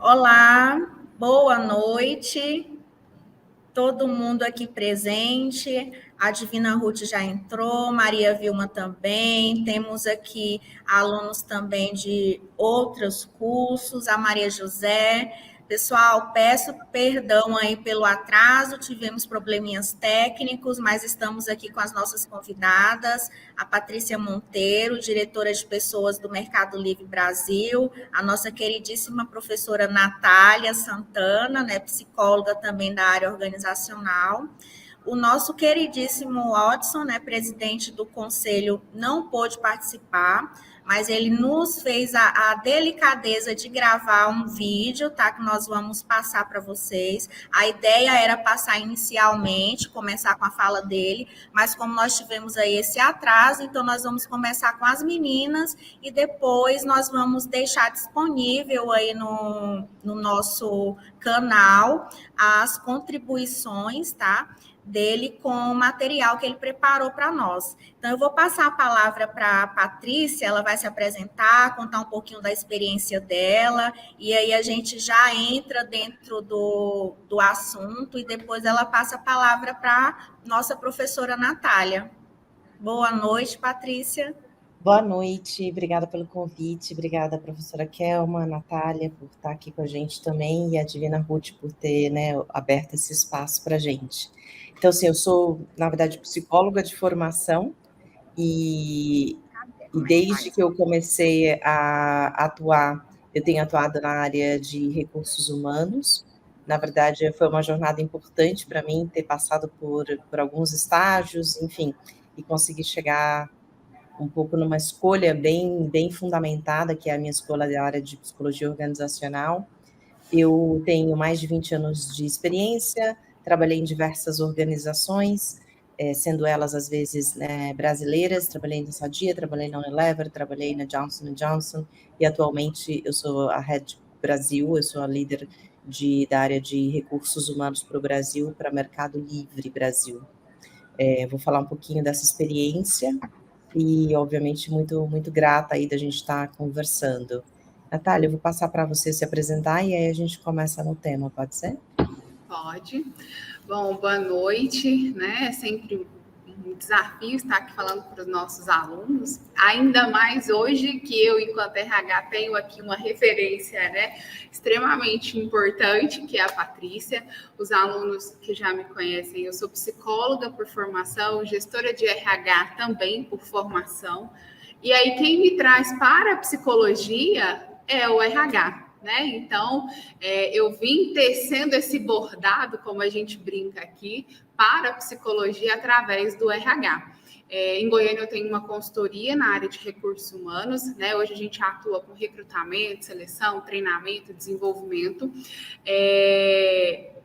Olá, boa noite, todo mundo aqui presente. A Divina Ruth já entrou, Maria Vilma também. Temos aqui alunos também de outros cursos, a Maria José. Pessoal, peço perdão aí pelo atraso, tivemos probleminhas técnicos, mas estamos aqui com as nossas convidadas, a Patrícia Monteiro, diretora de pessoas do Mercado Livre Brasil, a nossa queridíssima professora Natália Santana, né, psicóloga também da área organizacional. O nosso queridíssimo Watson, né, presidente do conselho, não pôde participar, mas ele nos fez a delicadeza de gravar um vídeo, tá? Que nós vamos passar para vocês. A ideia era passar inicialmente, começar com a fala dele, mas como nós tivemos aí esse atraso, então nós vamos começar com as meninas e depois nós vamos deixar disponível aí no nosso canal as contribuições, tá? Dele com o material que ele preparou para nós. Então, eu vou passar a palavra para a Patrícia, ela vai se apresentar, contar um pouquinho da experiência dela, e aí a gente já entra dentro do assunto, e depois ela passa a palavra para a nossa professora Natália. Boa noite, Patrícia. Boa noite, obrigada pelo convite, obrigada professora Kelma, Natália por estar aqui com a gente também e a Divina Ruth por ter, aberto esse espaço para a gente. Então, assim, eu sou, na verdade, psicóloga de formação e desde que eu comecei a atuar, eu tenho atuado na área de recursos humanos. Na verdade, foi uma jornada importante para mim ter passado por alguns estágios, enfim, e conseguir chegar um pouco numa escolha bem fundamentada, que é a minha escolha da área de psicologia organizacional. Eu tenho mais de 20 anos de experiência, trabalhei em diversas organizações, sendo elas, às vezes, brasileiras, trabalhei na Sadia, trabalhei na Unilever, trabalhei na Johnson & Johnson, e atualmente eu sou a Head Brasil, eu sou a líder da área de recursos humanos para o Brasil, para Mercado Livre Brasil. Vou falar um pouquinho dessa experiência, e, obviamente, muito grata aí da gente estar conversando. Natália, eu vou passar para você se apresentar e aí a gente começa no tema, pode ser? Pode. Bom, boa noite, né? É sempre um desafio estar aqui falando para os nossos alunos, ainda mais hoje que eu, enquanto RH, tenho aqui uma referência, né, extremamente importante, que é a Patrícia. Os alunos que já me conhecem, eu sou psicóloga por formação, gestora de RH também por formação, e aí quem me traz para a psicologia é o RH. Né? Então, eu vim tecendo esse bordado, como a gente brinca aqui, para a psicologia através do RH. Em Goiânia, eu tenho uma consultoria na área de recursos humanos, né? Hoje a gente atua com recrutamento, seleção, treinamento, desenvolvimento.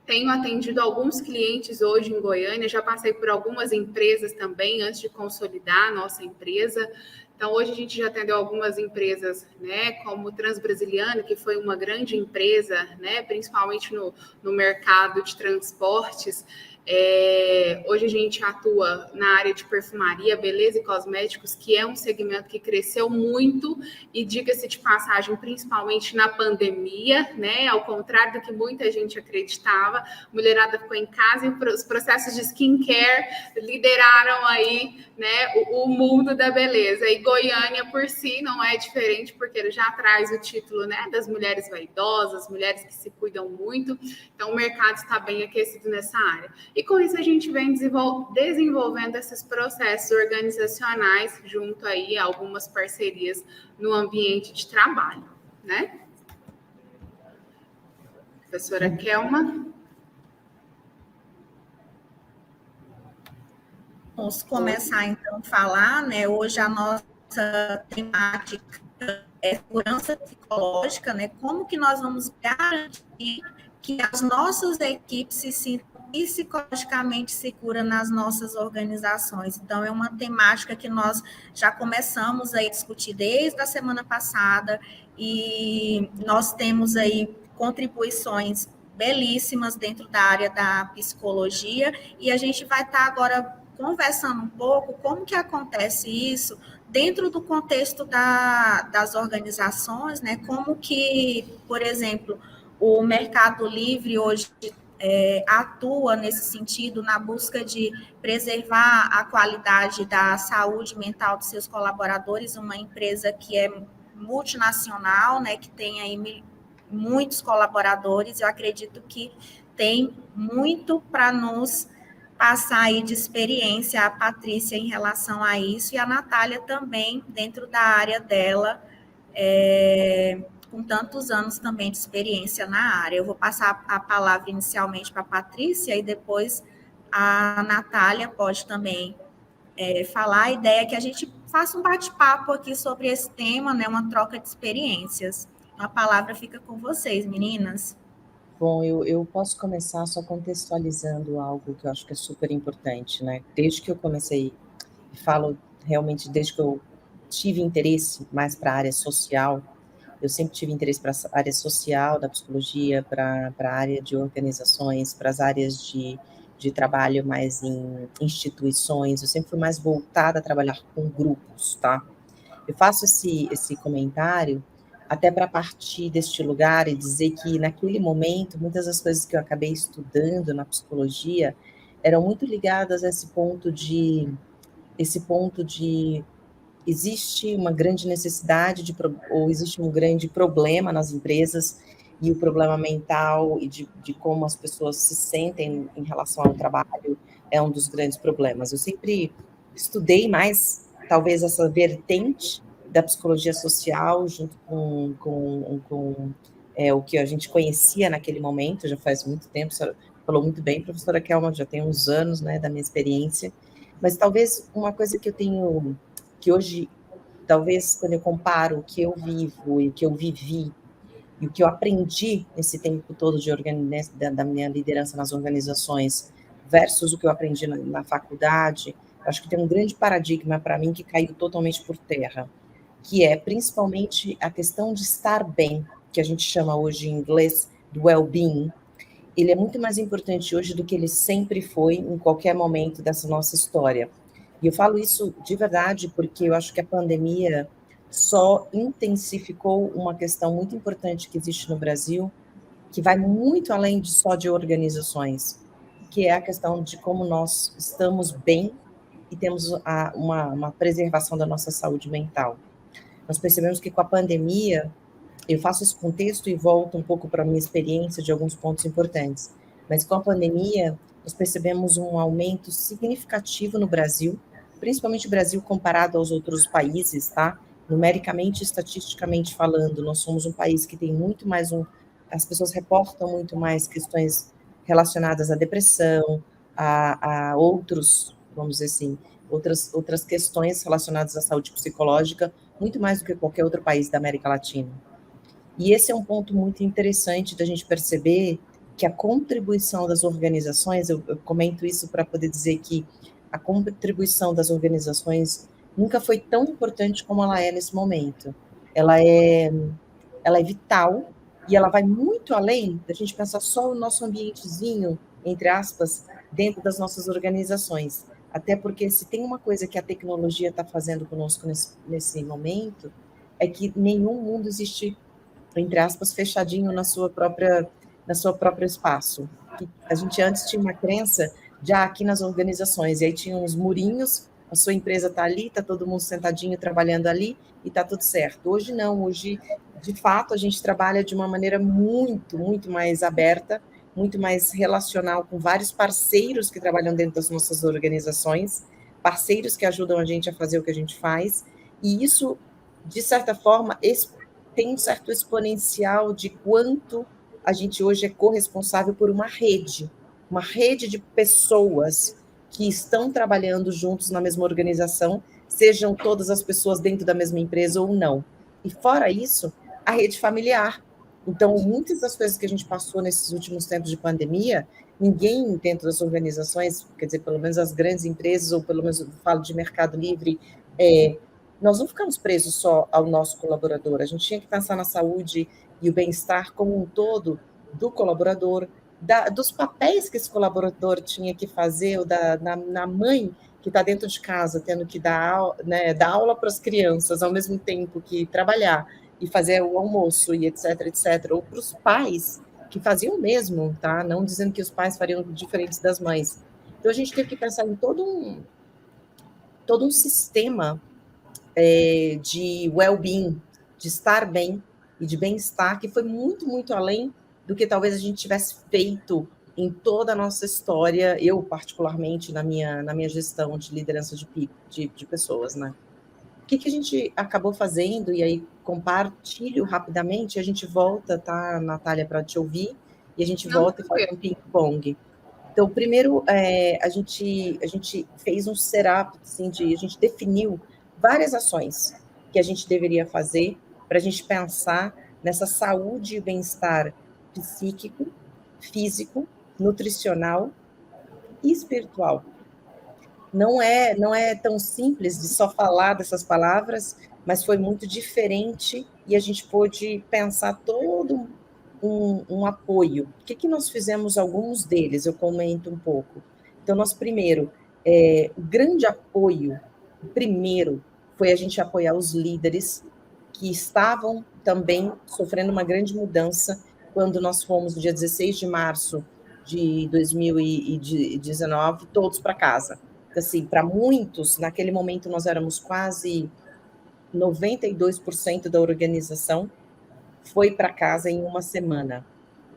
Tenho atendido alguns clientes hoje em Goiânia, já passei por algumas empresas também, antes de consolidar a nossa empresa. Então, hoje a gente já atendeu algumas empresas, né, como Transbrasiliana, que foi uma grande empresa, né, principalmente no mercado de transportes. Hoje a gente atua na área de perfumaria, beleza e cosméticos, que é um segmento que cresceu muito e, diga-se de passagem, principalmente na pandemia, né? Ao contrário do que muita gente acreditava, a mulherada ficou em casa e os processos de skincare lideraram aí, né, o mundo da beleza. E Goiânia, por si, não é diferente, porque ele já traz o título, né, das mulheres vaidosas, mulheres que se cuidam muito. Então, o mercado está bem aquecido nessa área. E com isso a gente vem desenvolvendo esses processos organizacionais junto aí a algumas parcerias no ambiente de trabalho, né? Professora Kelma. Vamos começar então a falar, né? Hoje a nossa temática é segurança psicológica, né? Como que nós vamos garantir que as nossas equipes se sintam psicologicamente segura nas nossas organizações. Então, é uma temática que nós já começamos a discutir desde a semana passada e nós temos aí contribuições belíssimas dentro da área da psicologia e a gente vai estar agora conversando um pouco como que acontece isso dentro do contexto das organizações, né? Como que, por exemplo, O Mercado Livre hoje atua nesse sentido, na busca de preservar a qualidade da saúde mental dos seus colaboradores, uma empresa que é multinacional, né, que tem aí muitos colaboradores. Eu acredito que tem muito para nos passar aí de experiência, a Patrícia em relação a isso, e a Natália também, dentro da área dela, com tantos anos também de experiência na área. Eu vou passar a palavra inicialmente para a Patrícia e depois a Natália pode também falar. A ideia é que a gente faça um bate-papo aqui sobre esse tema, né, uma troca de experiências. A palavra fica com vocês, meninas. Bom, eu posso começar só contextualizando algo que eu acho que é super importante, né? Desde que eu comecei, falo realmente desde que eu tive interesse mais para a área social, eu sempre tive interesse para a área social da psicologia, para a área de organizações, para as áreas de trabalho mais em instituições. Eu sempre fui mais voltada a trabalhar com grupos, tá? Eu faço esse comentário até para partir deste lugar e dizer que, naquele momento, muitas das coisas que eu acabei estudando na psicologia eram muito ligadas a esse ponto de existe uma grande necessidade ou existe um grande problema nas empresas, e o problema mental e de como as pessoas se sentem em relação ao trabalho é um dos grandes problemas. Eu sempre estudei mais, talvez, essa vertente da psicologia social, junto com o que a gente conhecia naquele momento, já faz muito tempo. Você falou muito bem, professora Kelma, já tem uns anos, né, da minha experiência, mas talvez uma coisa que eu tenho, que hoje, talvez, quando eu comparo o que eu vivo e o que eu vivi e o que eu aprendi nesse tempo todo da minha liderança nas organizações versus o que eu aprendi na faculdade, acho que tem um grande paradigma para mim que caiu totalmente por terra, que é principalmente a questão de estar bem, que a gente chama hoje em inglês do well-being. Ele é muito mais importante hoje do que ele sempre foi em qualquer momento dessa nossa história. E eu falo isso de verdade porque eu acho que a pandemia só intensificou uma questão muito importante que existe no Brasil, que vai muito além de organizações, que é a questão de como nós estamos bem e temos uma preservação da nossa saúde mental. Nós percebemos que com a pandemia, eu faço esse contexto e volto um pouco para a minha experiência de alguns pontos importantes, mas com a pandemia, nós percebemos um aumento significativo no Brasil, principalmente o Brasil comparado aos outros países, tá? Numericamente, estatisticamente falando, nós somos um país que tem muito mais as pessoas reportam muito mais questões relacionadas à depressão, a outros, vamos dizer assim, outras questões relacionadas à saúde psicológica, muito mais do que qualquer outro país da América Latina. E esse é um ponto muito interessante da gente perceber que a contribuição das organizações, eu comento isso para poder dizer que a contribuição das organizações nunca foi tão importante como ela é nesse momento. Ela é vital e ela vai muito além da gente pensar só o nosso ambientezinho, entre aspas, dentro das nossas organizações. Até porque se tem uma coisa que a tecnologia está fazendo conosco nesse momento, é que nenhum mundo existe, entre aspas, fechadinho na sua própria espaço. A gente antes tinha uma crença já aqui nas organizações, e aí tinha uns murinhos, a sua empresa está ali, está todo mundo sentadinho trabalhando ali, e está tudo certo. Hoje não, hoje, de fato, a gente trabalha de uma maneira muito, muito mais aberta, muito mais relacional, com vários parceiros que trabalham dentro das nossas organizações, parceiros que ajudam a gente a fazer o que a gente faz, e isso, de certa forma, tem um certo exponencial de quanto a gente hoje é corresponsável por uma rede de pessoas que estão trabalhando juntos na mesma organização, sejam todas as pessoas dentro da mesma empresa ou não. E fora isso, a rede familiar. Então, muitas das coisas que a gente passou nesses últimos tempos de pandemia, ninguém dentro das organizações, quer dizer, pelo menos as grandes empresas, ou pelo menos eu falo de Mercado Livre, nós não ficamos presos só ao nosso colaborador, a gente tinha que pensar na saúde e o bem-estar como um todo do colaborador, dos papéis que esse colaborador tinha que fazer, ou na mãe que está dentro de casa, tendo que dar aula para as crianças, ao mesmo tempo que trabalhar e fazer o almoço, e etc., etc., ou para os pais que faziam o mesmo, tá? Não dizendo que os pais fariam diferentes das mães. Então, a gente teve que pensar em todo um sistema de well-being, de estar bem e de bem-estar, que foi muito, muito além do que talvez a gente tivesse feito em toda a nossa história, eu particularmente na minha gestão de liderança de pessoas, né? O que a gente acabou fazendo, e aí compartilho rapidamente, a gente volta, tá, Natália, para te ouvir, e a gente volta e faz um ping-pong. Então, primeiro, a gente fez um setup, assim, a gente definiu várias ações que a gente deveria fazer para a gente pensar nessa saúde e bem-estar psíquico, físico, nutricional e espiritual. Não é tão simples de só falar dessas palavras, mas foi muito diferente e a gente pôde pensar todo um apoio. O que nós fizemos? Alguns deles, eu comento um pouco. Então, nós primeiro, o grande apoio, primeiro, foi a gente apoiar os líderes que estavam também sofrendo uma grande mudança quando nós fomos, no dia 16 de março de 2019, todos para casa. Assim, para muitos, naquele momento nós éramos quase 92% da organização foi para casa em uma semana.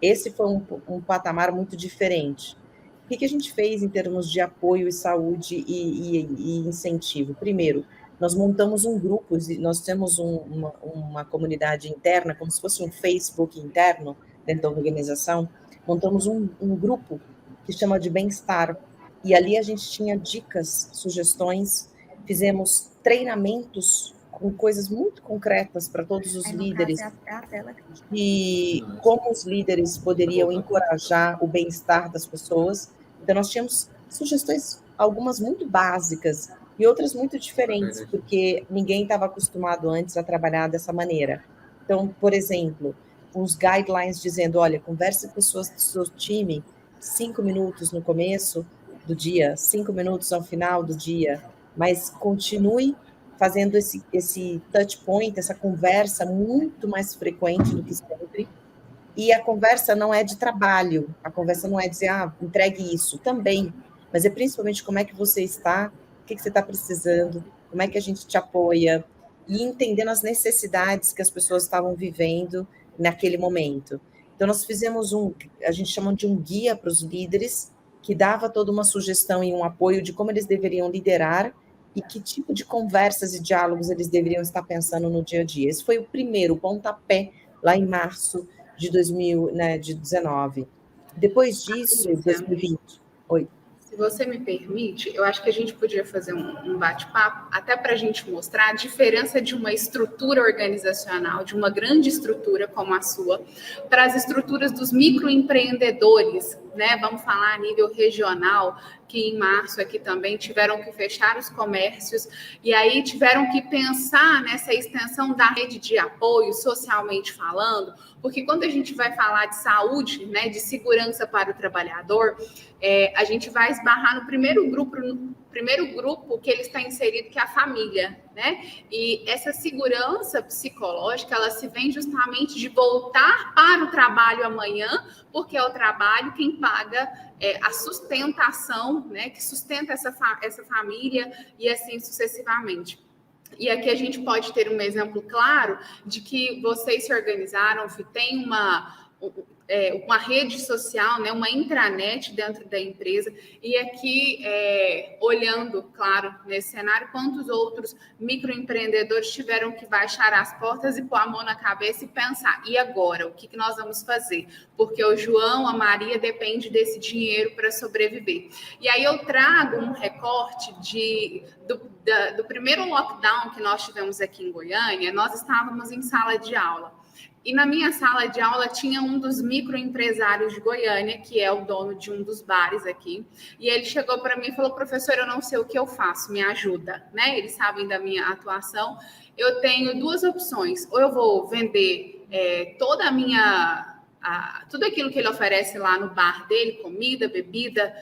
Esse foi um patamar muito diferente. O que a gente fez em termos de apoio e saúde e incentivo? Primeiro, nós montamos um grupo, nós temos uma comunidade interna, como se fosse um Facebook interno dentro da organização, montamos um grupo que chama de bem-estar, e ali a gente tinha dicas, sugestões, fizemos treinamentos com coisas muito concretas para todos os líderes, e como os líderes poderiam encorajar o bem-estar das pessoas. Então, nós tínhamos sugestões, algumas muito básicas e outras muito diferentes, porque ninguém estava acostumado antes a trabalhar dessa maneira. Então, por exemplo, uns guidelines dizendo, olha, converse com pessoas do seu time 5 minutos no começo do dia, 5 minutos ao final do dia, mas continue fazendo esse touch point, essa conversa muito mais frequente do que sempre. E a conversa não é de trabalho, a conversa não é dizer, entregue isso, também, mas é principalmente como é que você está, o que você está precisando, como é que a gente te apoia, e entendendo as necessidades que as pessoas estavam vivendo naquele momento. Então, nós fizemos a gente chama de um guia para os líderes, que dava toda uma sugestão e um apoio de como eles deveriam liderar e que tipo de conversas e diálogos eles deveriam estar pensando no dia a dia. Esse foi o primeiro pontapé, lá em março de 2019. Depois disso, 2020. Oi. Se você me permite, eu acho que a gente podia fazer um bate-papo, até para a gente mostrar a diferença de uma estrutura organizacional, de uma grande estrutura como a sua, para as estruturas dos microempreendedores, né? Vamos falar a nível regional, que em março aqui também tiveram que fechar os comércios e aí tiveram que pensar nessa extensão da rede de apoio, socialmente falando, porque quando a gente vai falar de saúde, né, de segurança para o trabalhador, a gente vai esbarrar no primeiro grupo que ele está inserido, que é a família, né? E essa segurança psicológica, ela se vem justamente de voltar para o trabalho amanhã, porque é o trabalho quem paga a sustentação, né? Que sustenta essa família e assim sucessivamente. E aqui a gente pode ter um exemplo claro de que vocês se organizaram, tem uma rede social, né, uma intranet dentro da empresa, e aqui, olhando, claro, nesse cenário, quantos outros microempreendedores tiveram que baixar as portas e pôr a mão na cabeça e pensar, e agora, o que nós vamos fazer? Porque o João, a Maria, depende desse dinheiro para sobreviver. E aí eu trago um recorte do primeiro lockdown que nós tivemos aqui em Goiânia. Nós estávamos em sala de aula. E na minha sala de aula tinha um dos microempresários de Goiânia, que é o dono de um dos bares aqui. E ele chegou para mim e falou, professor, eu não sei o que eu faço, me ajuda, né? Eles sabem da minha atuação. Eu tenho duas opções. Ou eu vou vender toda tudo aquilo que ele oferece lá no bar dele, comida, bebida,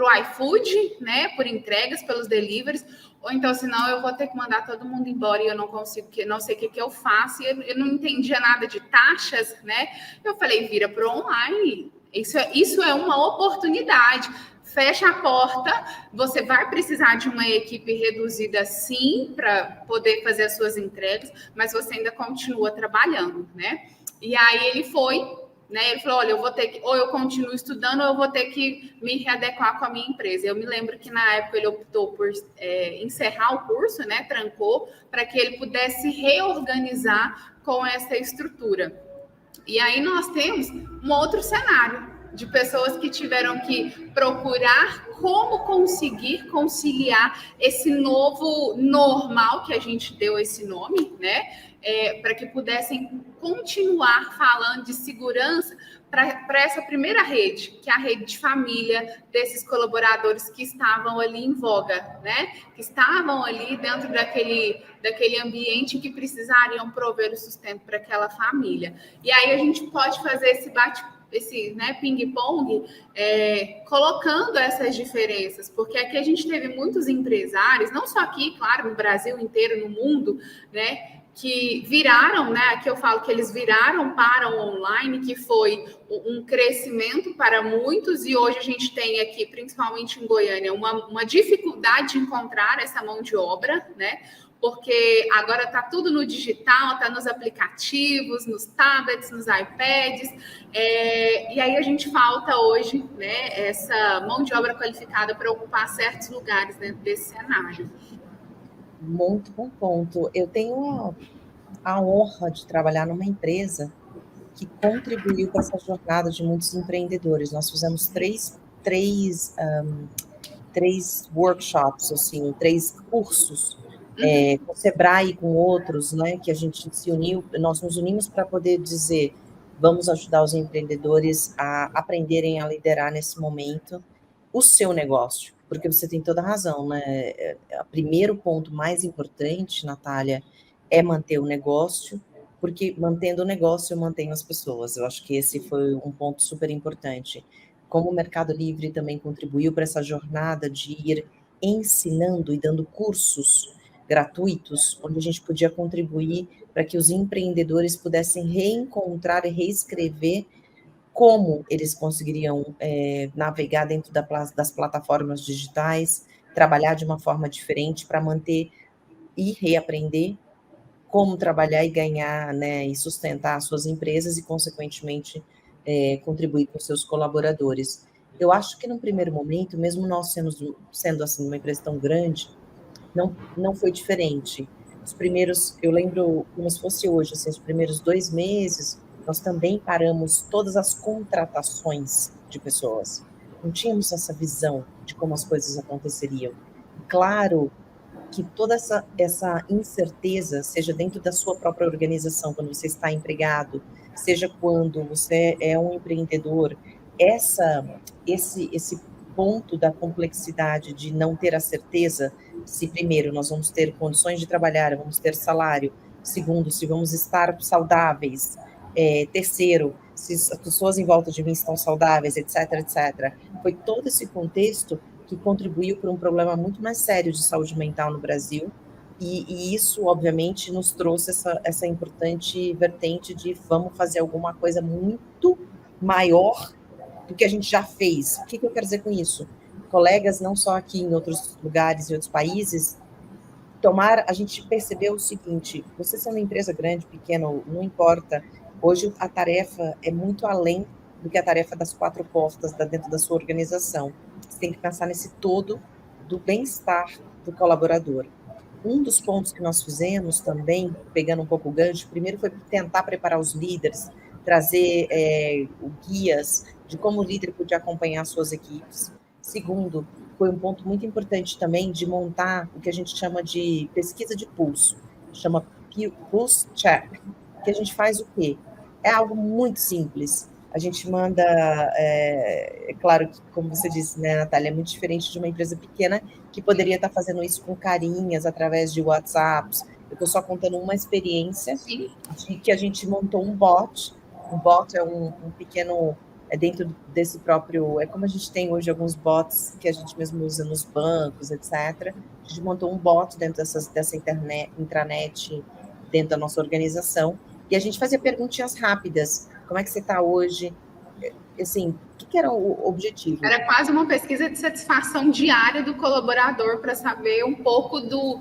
o iFood, né, por entregas, pelos deliveries, ou então, senão eu vou ter que mandar todo mundo embora e eu não consigo, não sei o que eu faço, e eu não entendia nada de taxas, né? Eu falei, vira para o online. Isso é uma oportunidade. Fecha a porta, você vai precisar de uma equipe reduzida, sim, para poder fazer as suas entregas, mas você ainda continua trabalhando, né? E aí ele foi, né? Ele falou, olha, eu vou ter que, ou eu continuo estudando, ou eu vou ter que me readequar com a minha empresa. Eu me lembro que na época ele optou por encerrar o curso, né? Trancou, para que ele pudesse reorganizar com essa estrutura. E aí nós temos um outro cenário de pessoas que tiveram que procurar como conseguir conciliar esse novo normal, que a gente deu esse nome, né? Para que pudessem continuar falando de segurança para essa primeira rede, que é a rede de família desses colaboradores que estavam ali em voga, né? Que estavam ali dentro daquele ambiente que precisariam prover o sustento para aquela família. E aí a gente pode fazer esse ping-pong, colocando essas diferenças, porque aqui a gente teve muitos empresários, não só aqui, claro, no Brasil inteiro, no mundo, né? Que viraram, né? Aqui eu falo que eles viraram para o online, que foi um crescimento para muitos, e hoje a gente tem aqui, principalmente em Goiânia, uma dificuldade de encontrar essa mão de obra, né? Porque agora está tudo no digital, está nos aplicativos, nos tablets, nos iPads, e aí a gente falta hoje, né, essa mão de obra qualificada para ocupar certos lugares dentro desse cenário. Muito bom ponto. Eu tenho a honra de trabalhar numa empresa que contribuiu para essa jornada de muitos empreendedores. Nós fizemos três workshops, assim, 3 cursos, com o Sebrae e com outros, né, que a gente se uniu, nós nos unimos para poder dizer, vamos ajudar os empreendedores a aprenderem a liderar nesse momento o seu negócio, porque você tem toda a razão, né? O primeiro ponto mais importante, Natália, é manter o negócio, porque mantendo o negócio eu mantenho as pessoas. Eu acho que esse foi um ponto super importante. Como o Mercado Livre também contribuiu para essa jornada de ir ensinando e dando cursos gratuitos, onde a gente podia contribuir para que os empreendedores pudessem reencontrar e reescrever como eles conseguiriam navegar dentro das plataformas digitais, trabalhar de uma forma diferente para manter e reaprender como trabalhar e ganhar, né, e sustentar as suas empresas e, consequentemente, contribuir com seus colaboradores. Eu acho que, no primeiro momento, mesmo nós sendo assim, uma empresa tão grande, não foi diferente. Eu lembro como se fosse hoje, assim, os primeiros 2 meses, nós também paramos todas as contratações de pessoas. Não tínhamos essa visão de como as coisas aconteceriam. Claro que toda essa incerteza, seja dentro da sua própria organização, quando você está empregado, seja quando você é um empreendedor, esse ponto da complexidade de não ter a certeza se, primeiro, nós vamos ter condições de trabalhar, vamos ter salário, segundo, se vamos estar saudáveis, terceiro, se as pessoas em volta de mim estão saudáveis, etc., etc. Foi todo esse contexto que contribuiu para um problema muito mais sério de saúde mental no Brasil, e isso, obviamente, nos trouxe essa importante vertente de vamos fazer alguma coisa muito maior do que a gente já fez. O que eu quero dizer com isso? Colegas, não só aqui em outros lugares e outros países, a gente percebeu o seguinte, você sendo uma empresa grande, pequena, não importa, hoje a tarefa é muito além do que a tarefa das 4 portas dentro da sua organização. Você tem que pensar nesse todo do bem-estar do colaborador. Um dos pontos que nós fizemos também, pegando um pouco o gancho, primeiro foi tentar preparar os líderes, trazer guias de como o líder podia acompanhar suas equipes. Segundo, foi um ponto muito importante também de montar o que a gente chama de pesquisa de pulso, chama Pulse Check, que a gente faz o quê? É algo muito simples. A gente manda, claro que, como você disse, né, Natália, é muito diferente de uma empresa pequena que poderia estar fazendo isso com carinhas, através de WhatsApps. Eu estou só contando uma experiência de que a gente montou um bot. Um bot é um pequeno dentro desse próprio... É como a gente tem hoje alguns bots que a gente mesmo usa nos bancos, etc. A gente montou um bot dentro dessa intranet dentro da nossa organização, e a gente fazia perguntinhas rápidas. Como é que você está hoje? Assim, o que era o objetivo? Era quase uma pesquisa de satisfação diária do colaborador para saber um pouco do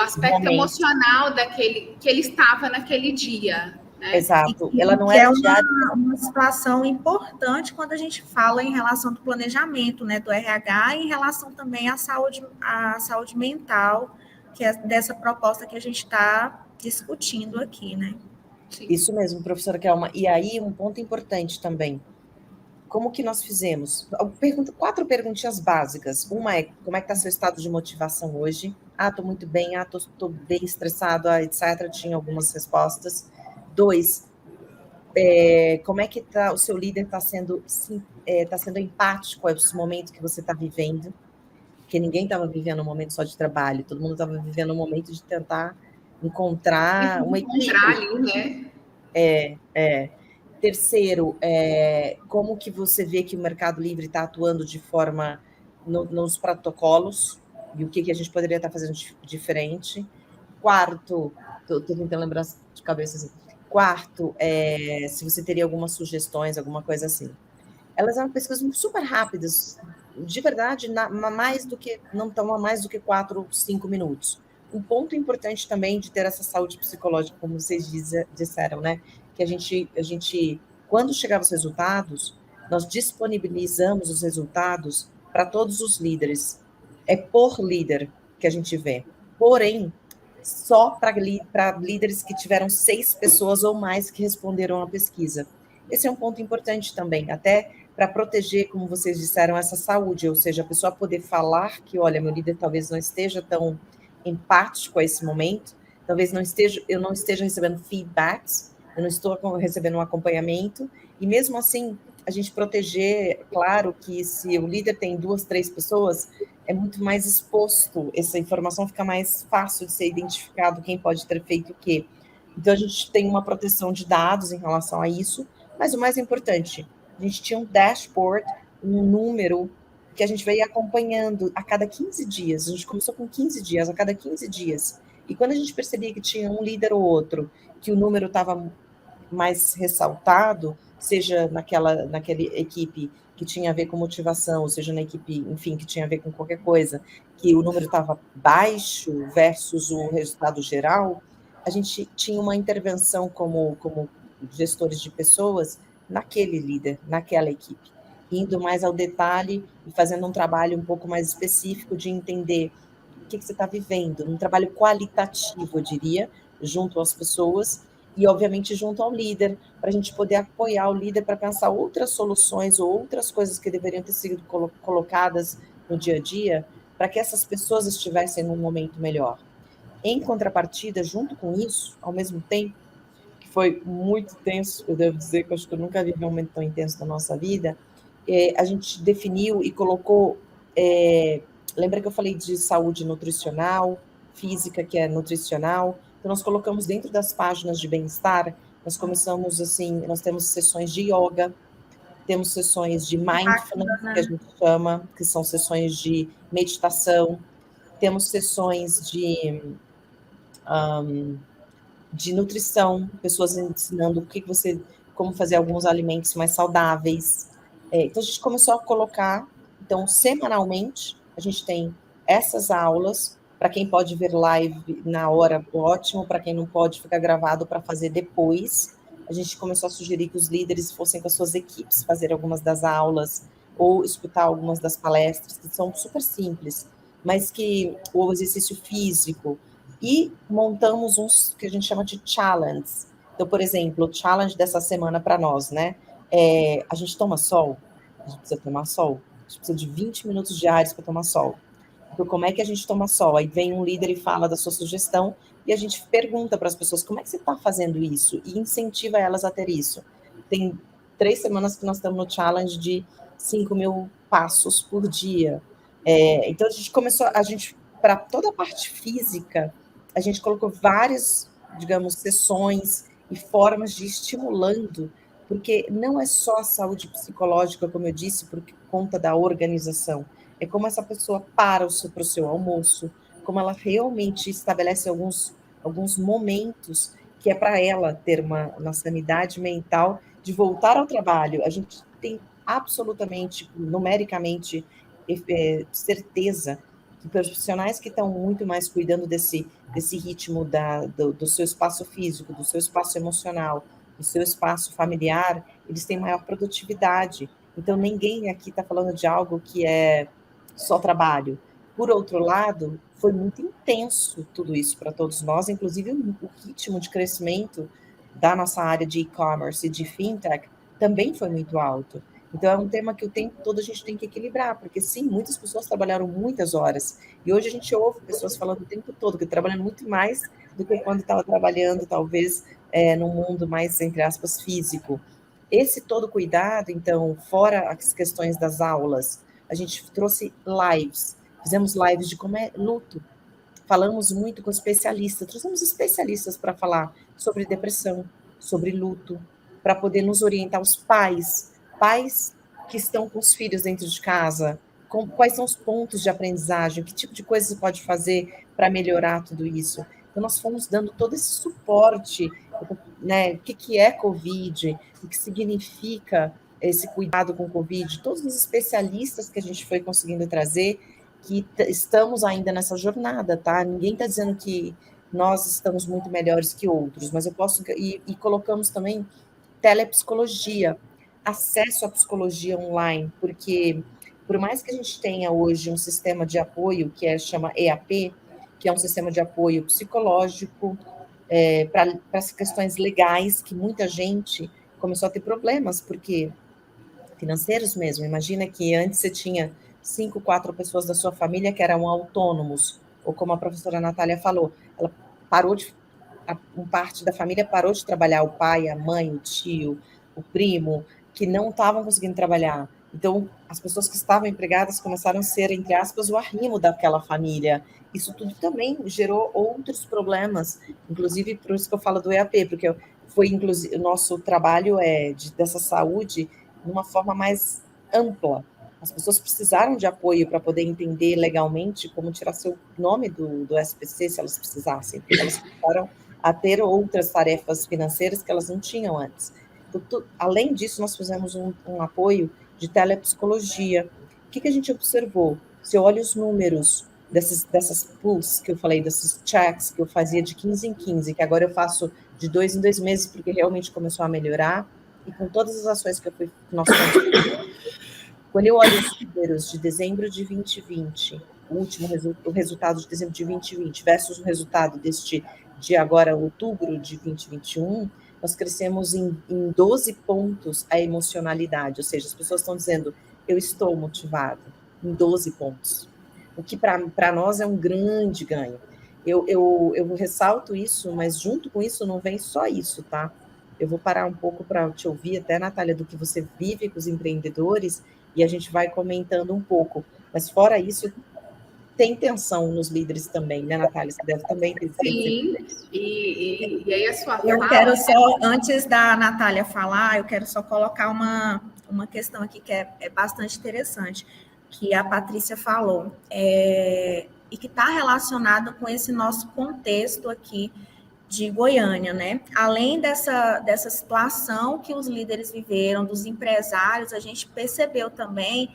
aspecto emocional daquele que ele estava naquele dia. Né? Exato. Ela não era diária. Uma situação importante quando a gente fala em relação do planejamento, né, do RH, e em relação também à saúde mental, que é dessa proposta que a gente está discutindo aqui, né? Sim. Isso mesmo, professora Kelma. E aí, um ponto importante também. Como que nós fizemos? 4 perguntinhas básicas. Uma é, como é que está seu estado de motivação hoje? Estou muito bem. Estou bem estressado, etc. Tinha algumas respostas. 2, como é que o seu líder está sendo empático a esse momento que você está vivendo? Porque ninguém estava vivendo um momento só de trabalho, todo mundo estava vivendo um momento de tentar encontrar uma equipe. Ali, né? Terceiro, como que você vê que o Mercado Livre está atuando de forma nos protocolos e o que a gente poderia estar fazendo diferente. Quarto, estou tentando lembrar de cabeça assim. Quarto, se você teria algumas sugestões, alguma coisa assim. Elas eram pesquisas super rápidas, de verdade, não toma mais do que 4 ou 5 minutos. Um ponto importante também de ter essa saúde psicológica, como vocês disseram, né? Que a gente, quando chegavam os resultados, nós disponibilizamos os resultados para todos os líderes. É por líder que a gente vê. Porém, só para líderes que tiveram 6 pessoas ou mais que responderam à pesquisa. Esse é um ponto importante também, até para proteger, como vocês disseram, essa saúde, ou seja, a pessoa poder falar que, olha, meu líder talvez não esteja tão empático a esse momento, talvez eu não esteja recebendo feedbacks, eu não estou recebendo um acompanhamento, e mesmo assim, a gente proteger, claro que se o líder tem 2, 3 pessoas, é muito mais exposto, essa informação fica mais fácil de ser identificado quem pode ter feito o quê. Então, a gente tem uma proteção de dados em relação a isso, mas o mais importante, a gente tinha um dashboard, um número que a gente veio acompanhando a cada 15 dias. A gente começou com 15 dias, a cada 15 dias. E quando a gente percebia que tinha um líder ou outro, que o número estava mais ressaltado, seja naquela equipe que tinha a ver com motivação, ou seja na equipe, enfim, que tinha a ver com qualquer coisa, que o número estava baixo versus o resultado geral, a gente tinha uma intervenção como gestores de pessoas naquele líder, naquela equipe, indo mais ao detalhe e fazendo um trabalho um pouco mais específico de entender o que você está vivendo, um trabalho qualitativo, eu diria, junto às pessoas e, obviamente, junto ao líder, para a gente poder apoiar o líder para pensar outras soluções ou outras coisas que deveriam ter sido colocadas no dia a dia para que essas pessoas estivessem num momento melhor. Em contrapartida, junto com isso, ao mesmo tempo, que foi muito tenso, eu devo dizer que eu acho que eu nunca vivi um momento tão intenso na nossa vida, a gente definiu e colocou, lembra que eu falei de saúde nutricional, física, que é nutricional, então nós colocamos dentro das páginas de bem-estar, nós começamos assim, nós temos sessões de yoga, temos sessões de mindfulness, que a gente chama, que são sessões de meditação, temos sessões de nutrição, pessoas ensinando como fazer alguns alimentos mais saudáveis. Então, a gente começou a colocar, então, semanalmente, a gente tem essas aulas, para quem pode ver live na hora, ótimo, para quem não pode, fica gravado para fazer depois. A gente começou a sugerir que os líderes fossem com as suas equipes fazer algumas das aulas, ou escutar algumas das palestras, que são super simples, mas que o exercício físico, e montamos uns que a gente chama de challenges. Então, por exemplo, o challenge dessa semana para nós, né? A gente toma sol? A gente precisa tomar sol. A gente precisa de 20 minutos diários para tomar sol. Então, como é que a gente toma sol? Aí vem um líder e fala da sua sugestão e a gente pergunta para as pessoas como é que você está fazendo isso e incentiva elas a ter isso. Tem 3 semanas que nós estamos no challenge de 5.000 passos por dia. Então, a gente começou, para toda a parte física, a gente colocou várias, digamos, sessões e formas de estimulando porque não é só a saúde psicológica, como eu disse, por conta da organização, é como essa pessoa para para o seu almoço, como ela realmente estabelece alguns momentos que é para ela ter uma sanidade mental de voltar ao trabalho. A gente tem absolutamente, numericamente, certeza que profissionais que estão muito mais cuidando desse ritmo do seu espaço físico, do seu espaço emocional, do seu espaço familiar, eles têm maior produtividade. Então, ninguém aqui está falando de algo que é só trabalho. Por outro lado, foi muito intenso tudo isso para todos nós, inclusive o ritmo de crescimento da nossa área de e-commerce e de fintech também foi muito alto. Então, é um tema que o tempo todo a gente tem que equilibrar, porque sim, muitas pessoas trabalharam muitas horas, e hoje a gente ouve pessoas falando o tempo todo que trabalham muito mais do que quando estava trabalhando, talvez, num mundo mais, entre aspas, físico. Esse todo cuidado, então, fora as questões das aulas, a gente trouxe lives, fizemos lives de como é luto, falamos muito com especialistas, trouxemos especialistas para falar sobre depressão, sobre luto, para poder nos orientar os pais que estão com os filhos dentro de casa, quais são os pontos de aprendizagem, que tipo de coisa você pode fazer para melhorar tudo isso. Então, nós fomos dando todo esse suporte, né, o que é Covid, o que significa esse cuidado com o Covid, todos os especialistas que a gente foi conseguindo trazer, que estamos ainda nessa jornada, tá? Ninguém está dizendo que nós estamos muito melhores que outros, mas eu posso... E colocamos também telepsicologia, acesso à psicologia online, porque por mais que a gente tenha hoje um sistema de apoio que chama EAP, que é um sistema de apoio psicológico para as questões legais, que muita gente começou a ter problemas, porque financeiros mesmo. Imagina que antes você tinha 5, 4 pessoas da sua família que eram autônomos, ou como a professora Natália falou, ela parou parte da família parou de trabalhar, o pai, a mãe, o tio, o primo, que não estavam conseguindo trabalhar. Então, as pessoas que estavam empregadas começaram a ser, entre aspas, o arrimo daquela família. Isso tudo também gerou outros problemas, inclusive por isso que eu falo do EAP, porque foi, inclusive, o nosso trabalho dessa saúde de uma forma mais ampla. As pessoas precisaram de apoio para poder entender legalmente como tirar seu nome do SPC, se elas precisassem, porque elas começaram a ter outras tarefas financeiras que elas não tinham antes. Então, além disso, nós fizemos um apoio de telepsicologia. O que a gente observou? Se eu olho os números dessas pools que eu falei, desses checks que eu fazia de 15 em 15, que agora eu faço de 2 em 2 meses, porque realmente começou a melhorar, e com todas as ações que nós fomos. Quando eu olho os números de dezembro de 2020, o resultado de dezembro de 2020 versus o resultado de agora, outubro de 2021, nós crescemos em 12 pontos a emocionalidade, ou seja, as pessoas estão dizendo, eu estou motivado, em 12 pontos. O que para nós é um grande ganho. Eu ressalto isso, mas junto com isso não vem só isso, tá? Eu vou parar um pouco para te ouvir, até, Natália, do que você vive com os empreendedores, e a gente vai comentando um pouco. Mas fora isso, tem tensão nos líderes também, né, Natália? Você deve também ter. Sim, e aí a sua Eu fala... quero só, antes da Natália falar, eu quero só colocar uma questão aqui que é bastante interessante, que a Patrícia falou, e que está relacionada com esse nosso contexto aqui de Goiânia, né? Além dessa situação que os líderes viveram, dos empresários, a gente percebeu também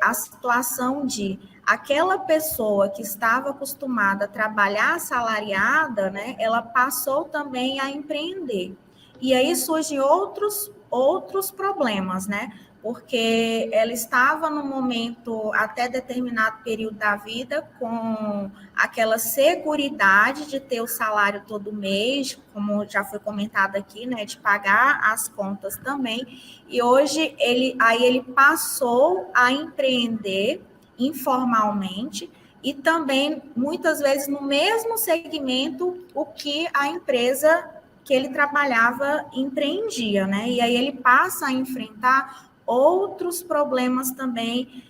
a situação de aquela pessoa que estava acostumada a trabalhar assalariada, né? Ela passou também a empreender. E aí surgem outros problemas, né? Porque ela estava no momento, até determinado período da vida, com aquela seguridade de ter o salário todo mês, como já foi comentado aqui, né, de pagar as contas também, e hoje ele passou a empreender informalmente, e também, muitas vezes, no mesmo segmento, o que a empresa que ele trabalhava empreendia, né? E aí ele passa a enfrentar outros problemas também